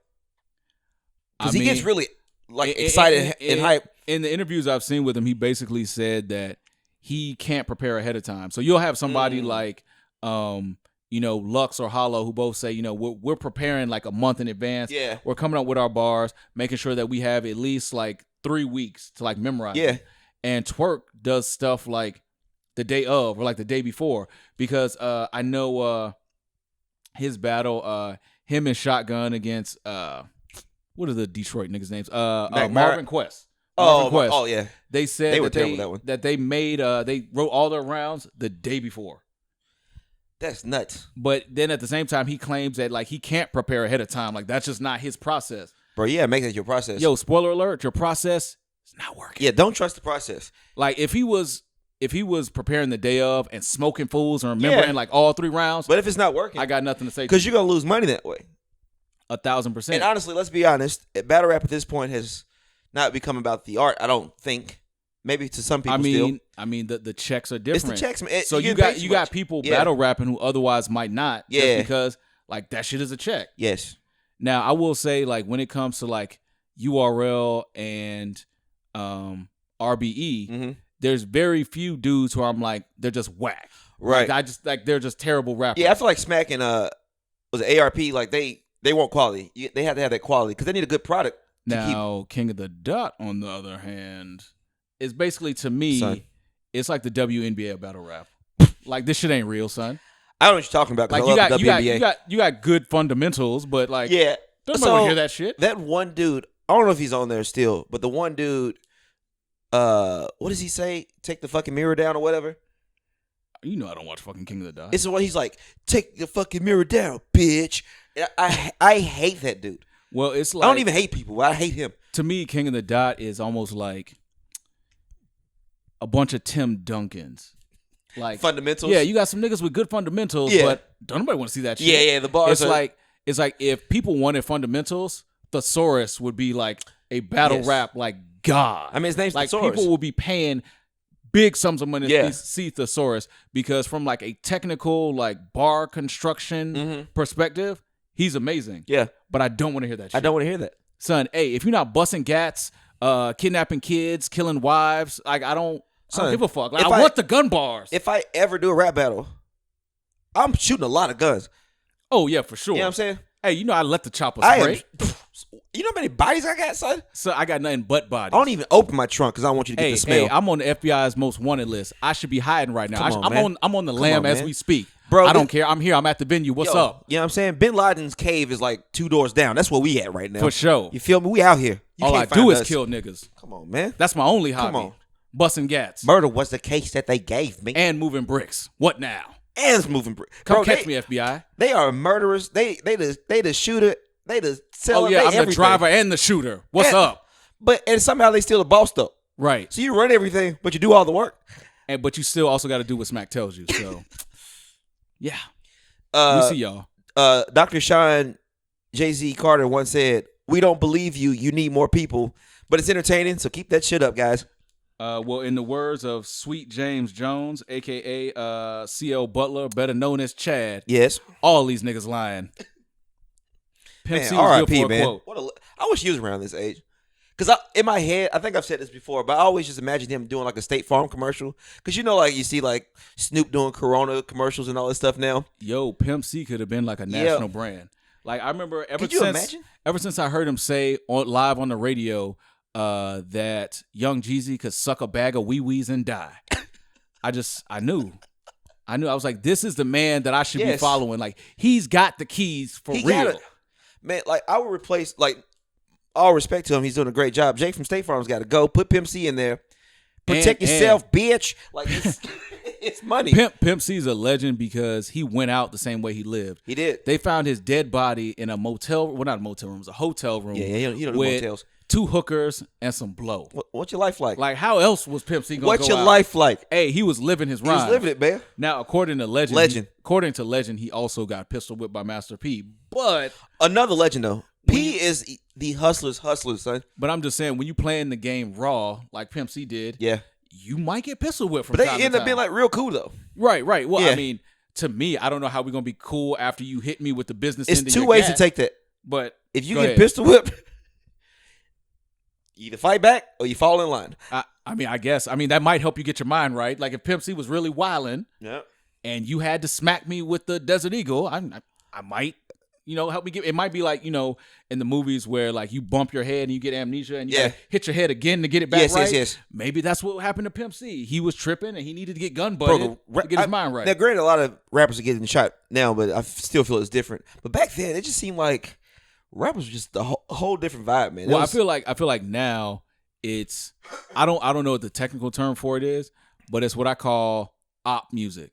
Because he gets really like excited and hype. In the interviews I've seen with him, he basically said that he can't prepare ahead of time. So you'll have somebody like, Lux or Hollow who both say, we're preparing like a month in advance. Yeah, we're coming up with our bars, making sure that we have at least like 3 weeks to like memorize. Yeah, and Twerk does stuff like the day of or like the day before because I know his battle, him and Shotgun against what are the Detroit niggas' names? Marvin Quest. Oh yeah. They said they were terrible that one. That they made they wrote all their rounds the day before. That's nuts. But then at the same time, he claims that like he can't prepare ahead of time. Like that's just not his process. Bro, yeah, make that your process. Yo, spoiler alert, your process is not working. Yeah, don't trust the process. Like if he was preparing the day of and smoking fools and remembering like all 3 rounds. But if it's not working, I got nothing to say. Because you're going to lose money that way. 1,000%. And honestly, let's be honest. Battle rap at this point has not become about the art, I don't think. Maybe to some people still. I mean, the checks are different. It's the checks, man. So you got people battle rapping who otherwise might not. Yeah. Just because like that shit is a check. Yes. Now, I will say like when it comes to like URL and RBE, there's very few dudes who I'm like they're just whack. Right. Like they're just terrible rappers. Yeah, I feel like Smack and was it ARP like they want quality. They have to have that quality because they need a good product. Now, King of the Dot, on the other hand, is basically to me, it's like the WNBA of battle rap. Like this shit ain't real, son. I don't know what you're talking about. Like you got good fundamentals, but like yeah, don't nobody hear that shit. That one dude, I don't know if he's on there still, but the one dude, what does he say? Take the fucking mirror down or whatever. You know I don't watch fucking King of the Dot. It's the one he's like, take the fucking mirror down, bitch. I hate that dude. Well, it's like I don't even hate people. I hate him. To me, King of the Dot is almost like a bunch of Tim Duncans. Like fundamentals. Yeah, you got some niggas with good fundamentals, but don't nobody want to see that shit. Yeah, the bars. It's like if people wanted fundamentals, Thesaurus would be like a battle rap like God. I mean, his name's like Thesaurus. People will be paying big sums of money to see Thesaurus because from like a technical like bar construction perspective, he's amazing. Yeah. But I don't want to hear that shit. I don't want to hear that. son, hey, if you're not busting gats, kidnapping kids, killing wives, like I don't give a fuck. Like, I want the gun bars. If I ever do a rap battle, I'm shooting a lot of guns. Oh yeah, for sure. You know what I'm saying? Hey, you know I let the chopper spray. You know how many bodies I got, son? So I got nothing but bodies. I don't even open my trunk because I want you to get the smell. Hey, I'm on the FBI's most wanted list. I should be hiding right now. I'm on the lam as we speak. Bro, I don't care. I'm here. I'm at the venue. What's up? You know what I'm saying? Bin Laden's cave is like 2 doors down. That's where we at right now. For sure. You feel me? We out here. All I do is kill niggas. Come on, man. That's my only hobby. Come on. Busting gats. Murder was the case that they gave me. And moving bricks. What now? And it's moving bricks. Come catch me, FBI. They are murderers. They the shooter. They the seller. Oh yeah, I'm everything. the driver and the shooter. What's up? And somehow they steal the boss though. Right. So you run everything, but you do all the work. But you still also got to do what Smack tells you. So yeah. We see y'all. Dr. Sean Jay-Z Carter once said, "We don't believe you. You need more people." But it's entertaining, so keep that shit up, guys. Well, in the words of Sweet James Jones, a.k.a. C.L. Butler, better known as Chad. Yes. All these niggas lying. Pimp C was R.I.P., good for man. a quote. I wish he was around this age. Because in my head, I think I've said this before, but I always just imagine him doing like a State Farm commercial. Because you know, like you see like Snoop doing Corona commercials and all this stuff now. Yo, Pimp C could have been like a national brand. Like I remember ever since I heard him say live on the radio that Young Jeezy could suck a bag of wee-wees and die. I knew. I was like, this is the man that I should be following. Like he's got the keys for real. Man, like I would replace all respect to him, he's doing a great job. Jake from State Farm's got to go. Put Pimp C in there. Protect yourself, bitch. Like it's money. Pimp C's a legend because he went out the same way he lived. He did. They found his dead body in a motel. Well, not a motel room. It was a hotel room. Yeah, you don't do with motels. 2 hookers and some blow. What's your life like? Like how else was Pimp C gonna What's go your out? life like? Hey, he was living his rhyme. He was living it, man. Now, according to legend, he also got pistol whipped by Master P. But another legend though. P is the hustler's hustler, son. But I'm just saying, when you playing the game raw, like Pimp C did, you might get pistol whipped from time to time. But they end up being like real cool though. Right. Well, I mean, to me, I don't know how we're gonna be cool after you hit me with the business. It's 2 ways to take that. But if you get pistol whipped, you either fight back or you fall in line. I mean, I guess. I mean, that might help you get your mind right. Like if Pimp C was really wilding, and you had to smack me with the Desert Eagle, I might. Help me get. It might be like in the movies where like you bump your head and you get amnesia and you gotta hit your head again to get it back right. Yes. Maybe that's what happened to Pimp C. He was tripping and he needed to get gun butted to get his mind right. Now, granted, a lot of rappers are getting shot now, but I still feel it's different. But back then, it just seemed like rappers were just a whole different vibe, man. Well, I feel like now it's I don't know what the technical term for it is, but it's what I call op music.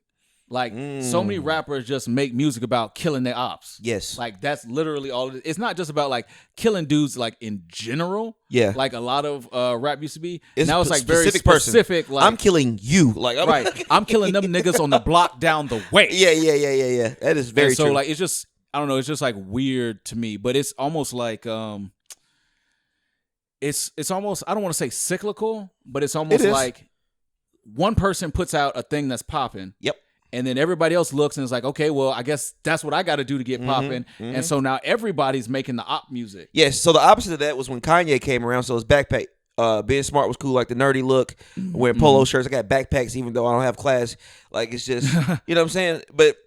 Like so many rappers just make music about killing their ops. Yes. Like that's literally all it is. It's not just about like killing dudes like in general. Yeah. Like a lot of rap used to be. Now it's like very specific. Like I'm killing you. Like I'm killing them niggas on the block down the way. Yeah. That is very true. So like it's just I don't know, it's just like weird to me. But it's almost like it's almost I don't want to say cyclical, but it's almost like one person puts out a thing that's popping. Yep. And then everybody else looks and is like, okay, well, I guess that's what I got to do to get popping. And so now everybody's making the op music. Yes. So the opposite of that was when Kanye came around. So his backpack, being smart was cool, like the nerdy look, wearing polo shirts. I got backpacks, even though I don't have class. Like it's just, you know what I'm saying? But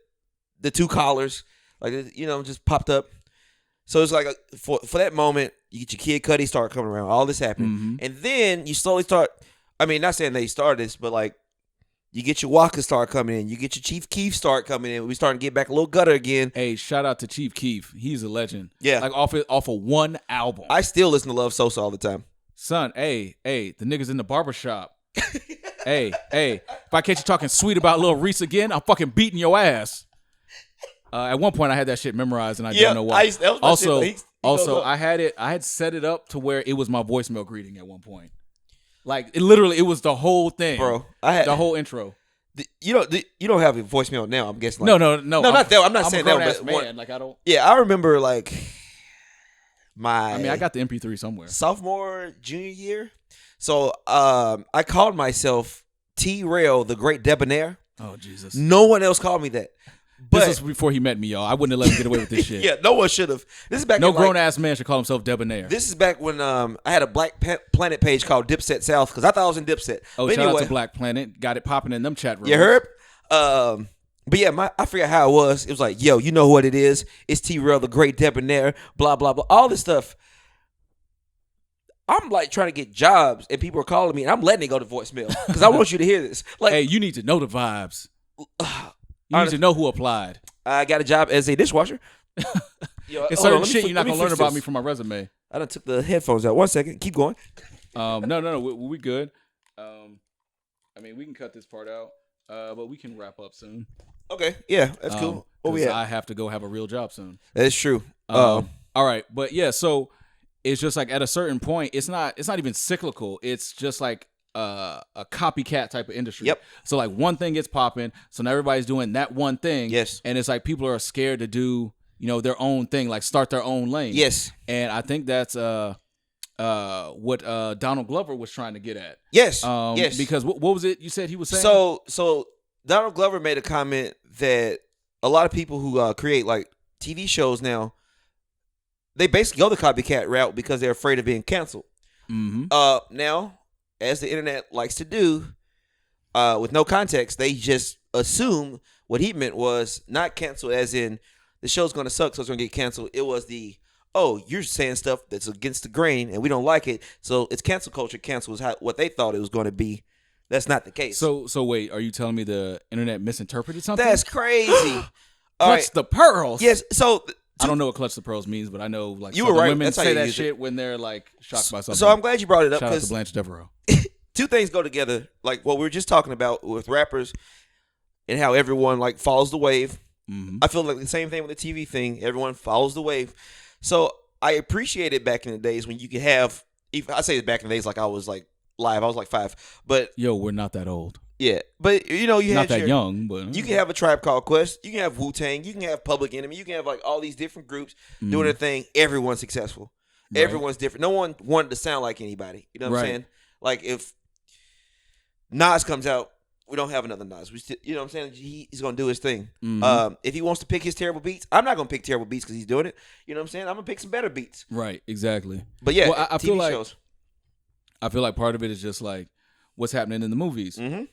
the 2 collars, like just popped up. So it's like for that moment, you get your Kid Cudi start coming around. All this happened, and then you slowly start. I mean, not saying they started this, but like. You get your Waka start coming in. You get your Chief Keef start coming in. We starting to get back a little gutter again. Hey, shout out to Chief Keef. He's a legend. Yeah. Like off of one album. I still listen to Love Sosa all the time. Son, hey, the niggas in the barbershop. hey, if I catch you talking sweet about Lil Reese again, I'm fucking beating your ass. At one point, I had that shit memorized, and I don't know why. I had set it up to where it was my voicemail greeting at one point. Like it was the whole thing, bro. The whole intro. You don't have a voicemail now. I'm guessing. Like, no, not that. I'm not saying that. But man, like I don't. Yeah, I remember like my. I mean, I got the MP3 somewhere. Sophomore, junior year. So I called myself T. Rell, the Great Debonair. Oh Jesus! No one else called me that. But this was before he met me, y'all. I wouldn't have let him get away with this shit. yeah, no one should have. This is back. No in, grown ass man should call himself debonair. This is back when I had a Black Planet page called Dipset South because I thought I was in Dipset. Oh, but shout anyway, out to Black Planet. Got it popping in them chat rooms. you heard? But yeah, I forgot how it was. It was like, yo, you know what it is? It's T-Rell, the great debonair, blah, blah, blah. All this stuff. I'm like trying to get jobs and people are calling me and I'm letting it go to voicemail because I want you to hear this. Like, Hey, you need to know the vibes. You need to know who applied. I got a job as a dishwasher. Yo, It's hold on, certain let me shit fi- you're not let me going to learn fix about this. me from my resume. I done took the headphones out. 1 second. Keep going. No, we good. I mean, we can cut this part out, but we can wrap up soon. Okay. Yeah, that's cool. Oh, 'Cause yeah. I have to go have a real job soon. That's true. All right, but yeah, so it's just like at a certain point, it's not even cyclical. It's just like a copycat type of industry. Yep. So like one thing gets popping, so now everybody's doing that one thing. Yes. And it's like people are scared to do, their own thing, like start their own lane. Yes. And I think that's what Donald Glover was trying to get at. Yes. Yes. Because what was it you said he was saying? So Donald Glover made a comment that a lot of people who create like TV shows now, they basically go the copycat route because they're afraid of being canceled. Mm-hmm. Now, as the internet likes to do, with no context, they just assume what he meant was not canceled as in the show's going to suck, so it's going to get canceled. It was you're saying stuff that's against the grain and we don't like it, so it's cancel culture. Cancel is what they thought it was going to be. That's not the case. So wait, are you telling me the internet misinterpreted something? That's crazy. Clutch the pearls. Yes. So I don't know what clutch the pearls means, but I know like you were right. women That's how say you that use shit it. when they're like shocked by something. So I'm glad you brought it up Shout out to because Blanche Devereaux. two things go together. Like what we were just talking about with rappers and how everyone like follows the wave. Mm-hmm. I feel like the same thing with the TV thing. Everyone follows the wave. So I appreciated back in the days when you could have. I say it back in the days like I was like live. I was like 5, but Yo, we're not that old. yeah. But you had Not that young, but You can have a Tribe Called Quest. You can have Wu-Tang. You can have Public Enemy. You can have like all these different groups doing their thing. Everyone's successful. Right. Everyone's different. No one wanted to sound like anybody. You know what I'm Right. saying? Like if Nas comes out, we don't have another Nas. We still, you know what I'm saying? He's going to do his thing. If he wants to pick his terrible beats, I'm not going to pick terrible beats because he's doing it. You know what I'm saying? I'm going to pick some better beats. Right, exactly. But yeah, Well, I TV feel like shows. I feel like part of it is just like what's happening in the movies. Mm-hmm.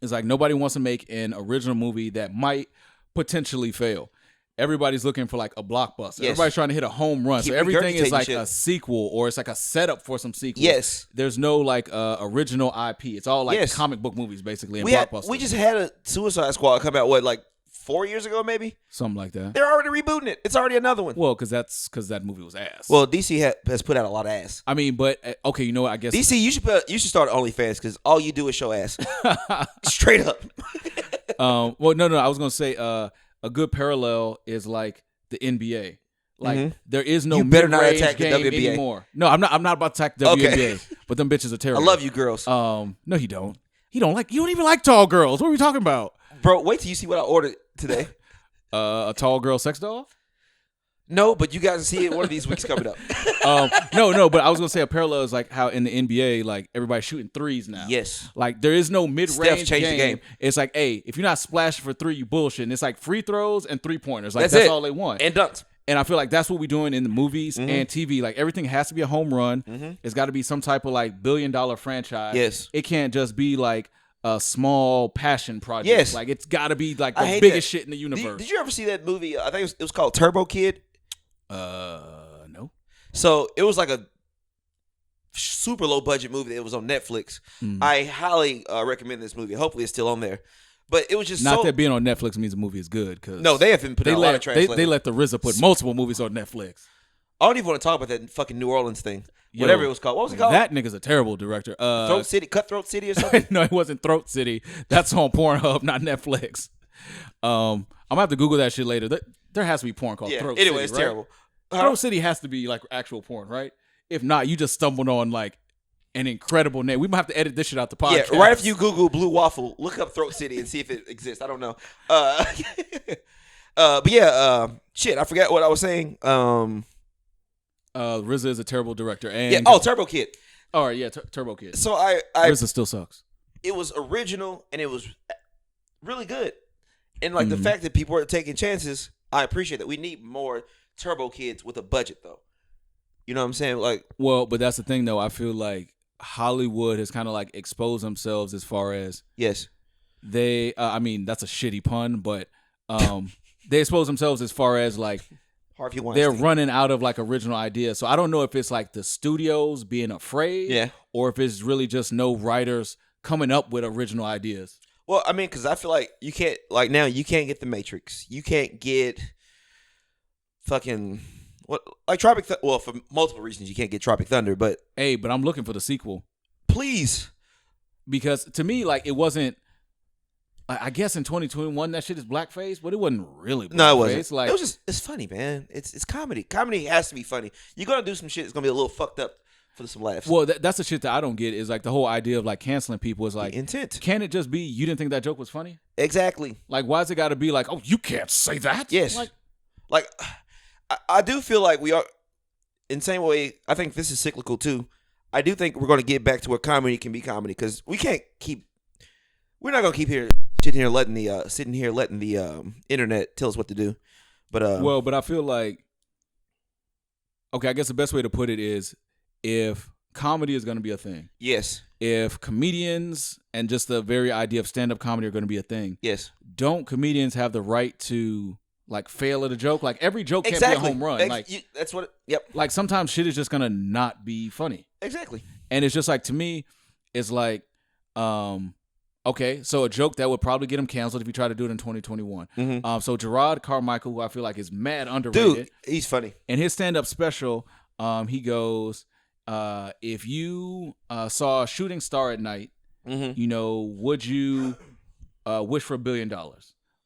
It's like nobody wants to make an original movie that might potentially fail. Everybody's looking for like a blockbuster. Yes. Everybody's trying to hit a home run. Keep So everything is regurgitating like shit. a sequel or it's like a setup for some sequel. Yes. There's no like original IP. It's all like Yes. comic book movies basically and We blockbusters. just had a Suicide Squad come out, like 4 years ago maybe? Something like that. They're already rebooting it. It's already another one. Well, because that movie was ass. Well, DC has put out a lot of ass. I mean, but okay, you know what? I guess DC, you should start OnlyFans because all you do is show ass. Straight up. well, no. I was gonna say a good parallel is like the NBA. Like there is no You better not mid-range attack the game WNBA. anymore. No, I'm not about to attack the Okay. WNBA. But them bitches are I terrible. love you girls. No, he don't. You don't even like tall girls. What are we talking about? Bro, wait till you see what I ordered today. A tall girl sex doll? No, but you guys see it one of these weeks coming up. No. But I was gonna say a parallel is like how in the NBA, like everybody's shooting threes now. Yes. Like there is no mid-range changed the game. It's like, hey, if you're not splashing for three, you bullshit. And it's like free throws and 3-pointers. Like that's it. all they want. And dunks. And I feel like that's what we're doing in the movies and TV. Like everything has to be a home run. It's got to be some type of like billion-dollar franchise. Yes. It can't just be like a small passion project. Yes. Like it's got to be like I the hate biggest that. shit in the universe. Did you ever see that movie? I think it was called Turbo Kid. No. So it was like a super low budget movie that was on Netflix. I highly recommend this movie. Hopefully it's still on there. But it was just Not that being on Netflix means the movie is good. Cause No, they haven't put out a lot of trash. they let the RZA put multiple movies on Netflix. I don't even want to talk about that fucking New Orleans thing. Whatever it was called. What was it called? That nigga's a terrible director. Cutthroat City or something? No, it wasn't Throat City. That's on Pornhub, not Netflix. I'm gonna have to Google that shit later. There has to be porn called Throat City. Anyway, it's right? terrible. Throat City has to be like actual porn, right? If not, you just stumbled on like an incredible name. We might have to edit this shit out the podcast. Yeah, right after you Google Blue Waffle, look up Throat City and see if it exists. I don't know. But yeah, shit, I forgot what I was saying. RZA is a terrible director. And Turbo Kid. All right, yeah, Turbo Kid. So I RZA still sucks. it was original and it was really good. And like the fact that people are taking chances, I appreciate that. We need more turbo kids with a budget, though. You know what I'm saying? Like, well, but that's the thing, though. I feel like Hollywood has kind of like exposed themselves as far as yes, they. I mean, that's a shitty pun, but they expose themselves as far as like Harvey Weinstein. they're running out of like original ideas. So I don't know if it's like the studios being afraid, or if it's really just no writers coming up with original ideas. Well, I mean, because I feel like you can't, like now, you can't get The Matrix. You can't get fucking, what, like Tropic Thunder. Well, for multiple reasons, you can't get Tropic Thunder, but. Hey, but I'm looking for the sequel. Please. Because to me, like, it wasn't, I guess in 2021, that shit is blackface, but it wasn't really blackface. No, it wasn't. Like, it was just, it's funny, man. It's comedy. Comedy has to be funny. You're going to do some shit that's going to be a little fucked up. For some laughs. Well, that's the shit that I don't get is like the whole idea of like canceling people is like the intent. Can it just be you didn't think that joke was funny? Exactly. Like, why is it got to be like, oh, you can't say that? Yes. Like I do feel like we are in the same way. I think this is cyclical too. I do think we're going to get back to where comedy can be comedy because we can't keep. We're not going to keep sitting here letting the internet tell us what to do. But but I feel like okay. I guess the best way to put it is. If comedy is going to be a thing. Yes. If comedians and just the very idea of stand-up comedy are going to be a thing. Yes. Don't comedians have the right to like fail at a joke? Like every joke can't be a home run. That's what. Yep. Like sometimes shit is just going to not be funny. Exactly. And it's just like to me, it's like, okay, so a joke that would probably get him canceled if he tried to do it in 2021. Mm-hmm. So Gerard Carmichael, who I feel like is mad underrated. Dude, he's funny. In his stand-up special, he goes. If you saw a shooting star at night, you know, would you wish for $1 billion? A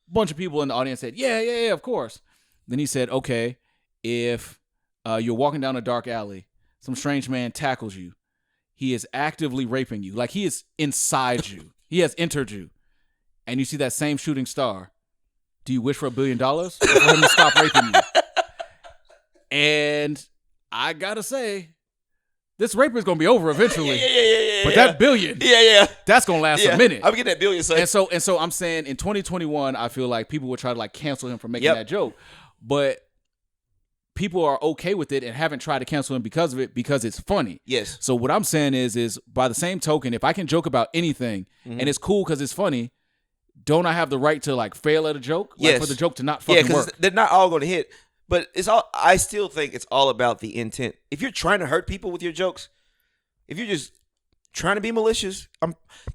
bunch of people in the audience said, yeah, of course. Then he said, okay, if you're walking down a dark alley, some strange man tackles you. He is actively raping you. Like he is inside you. He has entered you. And you see that same shooting star. Do you wish for $1 billion or for him to stop raping you? And I gotta say, this rape is gonna be over eventually. But that billion, that's gonna last a minute. I'm getting that billion, son. And so I'm saying in 2021, I feel like people would try to like cancel him for making that joke, but people are okay with it and haven't tried to cancel him because of it because it's funny. Yes. So what I'm saying is by the same token, if I can joke about anything and it's cool because it's funny, don't I have the right to like fail at a joke? Like for the joke to not fucking work? They're not all gonna hit. But it's all. I still think it's all about the intent. If you're trying to hurt people with your jokes, if you're just trying to be malicious,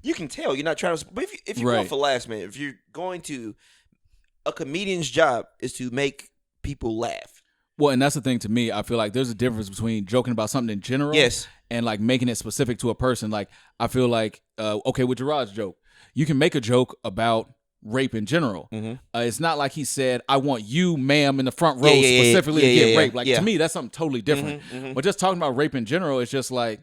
you can tell you're not trying to. But if you're going for laughs, man, if you're going to, a comedian's job is to make people laugh. Well, and that's the thing to me. I feel like there's a difference between joking about something in general, and like making it specific to a person. Like I feel like, okay, with Gerard's joke, you can make a joke about rape in general. It's not like he said, I want you, ma'am, in the front row specifically to get raped. Like to me, that's something totally different. But just talking about rape in general, it's just like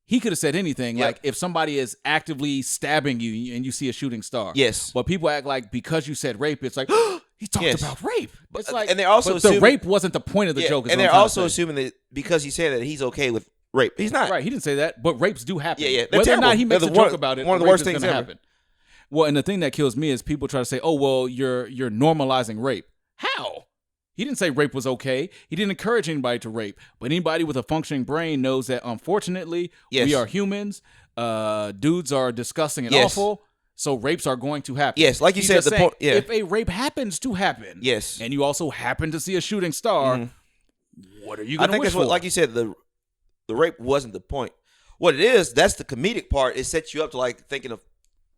he could have said anything. Like if somebody is actively stabbing you and you see a shooting star. Yes. But people act like because you said rape, it's like, he talked about rape. It's like, and they're also but assuming, the rape wasn't the point of the joke. And they're also assuming that because he said that he's okay with rape. He's not. Right. He didn't say that, but rapes do happen. They're Whether terrible. or not he makes a joke about it, one of the worst things ever. Happen. Well, and the thing that kills me is people try to say, "Oh, well, you're normalizing rape." How? He didn't say rape was okay. He didn't encourage anybody to rape. But anybody with a functioning brain knows that, unfortunately, we are humans. Dudes are disgusting and awful. So rapes are going to happen. Yes, like you said, the point. Yeah. If a rape happens to happen, and you also happen to see a shooting star, what are you going to wish for? Like you said, the rape wasn't the point. What it is, that's the comedic part. It sets you up to like thinking of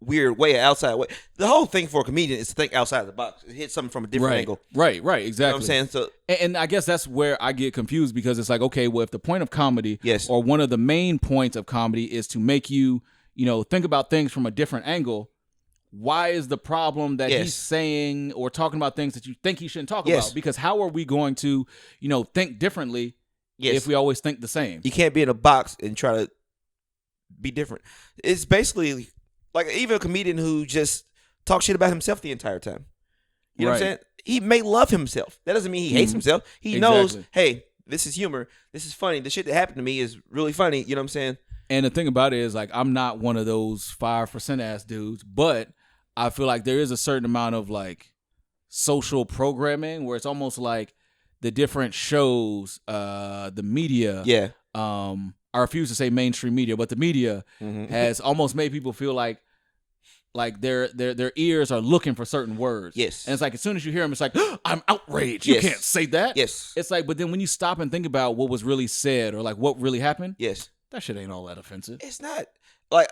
weird way, outside way. The whole thing for a comedian is to think outside the box. Hit something from a different angle. Right, exactly. You know what I'm saying? So, and I guess that's where I get confused because it's like, okay, well, if the point of comedy, or one of the main points of comedy is to make you, think about things from a different angle, why is the problem that he's saying or talking about things that you think he shouldn't talk about? Because how are we going to, think differently if we always think the same? You can't be in a box and try to be different. It's basically like even a comedian who just talks shit about himself the entire time. You know what I'm saying? He may love himself. That doesn't mean he hates himself. He knows, hey, this is humor. This is funny. The shit that happened to me is really funny. You know what I'm saying? And the thing about it is, like, I'm not one of those 5% ass dudes, but I feel like there is a certain amount of like social programming where it's almost like the different shows, the media. Yeah. I refuse to say mainstream media, but the media has almost made people feel like their ears are looking for certain words. Yes. And it's like as soon as you hear them, it's like, I'm outraged. You can't say that. Yes. It's like, but then when you stop and think about what was really said or like what really happened, yes, that shit ain't all that offensive. It's not. Like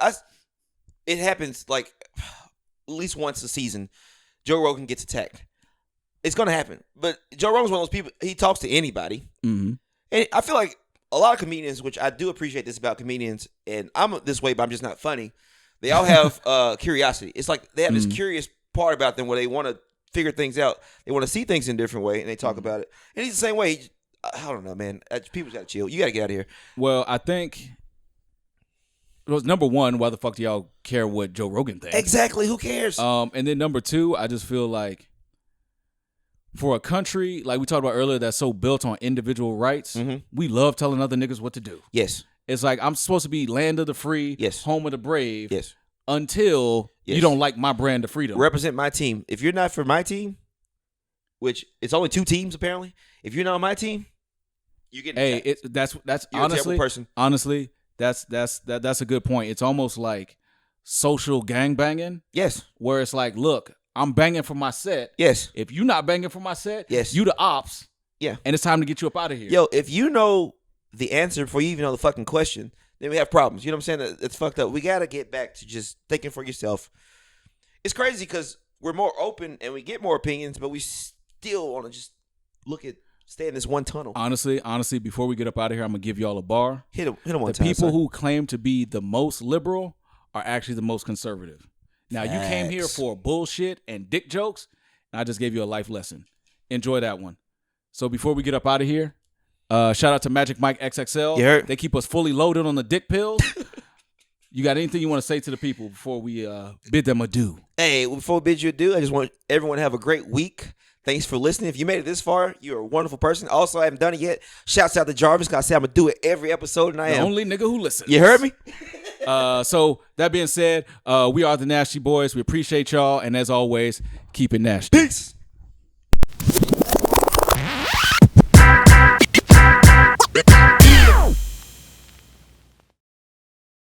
it happens like at least once a season. Joe Rogan gets attacked. It's gonna happen. But Joe Rogan's one of those people. He talks to anybody, and I feel like a lot of comedians, which I do appreciate this about comedians, and I'm this way, but I'm just not funny. They all have curiosity. It's like they have this curious part about them where they want to figure things out. They want to see things in a different way, and they talk about it. And he's the same way. I don't know, man. People got to chill. You got to get out of here. Well, I think it was number one, why the fuck do y'all care what Joe Rogan thinks? Exactly. Who cares? And then number two, I just feel like for a country, like we talked about earlier, that's so built on individual rights, we love telling other niggas what to do. Yes. It's like I'm supposed to be land of the free, home of the brave, until you don't like my brand of freedom. Represent my team. If you're not for my team, which it's only 2 teams apparently, if you're not on my team, you get that's you're honestly a terrible person. Honestly, that's a good point. It's almost like social gangbanging. Yes. Where it's like, look, I'm banging for my set. Yes. If you're not banging for my set, yes, you the ops. Yeah. And it's time to get you up out of here. Yo, if you know the answer before you even know the fucking question, then we have problems. You know what I'm saying? It's fucked up. We got to get back to just thinking for yourself. It's crazy because we're more open and we get more opinions, but we still want to just stay in this one tunnel. Honestly, before we get up out of here, I'm going to give y'all a bar. Hit him one the time. The people who claim to be the most liberal are actually the most conservative. Now, you came here for bullshit and dick jokes, and I just gave you a life lesson. Enjoy that one. So before we get up out of here, shout out to Magic Mike XXL. You heard? They keep us fully loaded on the dick pills. You got anything you want to say to the people before we bid them adieu? Hey, before we bid you adieu, I just want everyone to have a great week. Thanks for listening. If you made it this far, you're a wonderful person. Also, I haven't done it yet. Shouts out to Jarvis because I say I'm going to do it every episode, and I am. The only nigga who listens. You heard me? So, that being said, we are the NASHty Boys. We appreciate y'all, and as always, keep it nasty. Peace.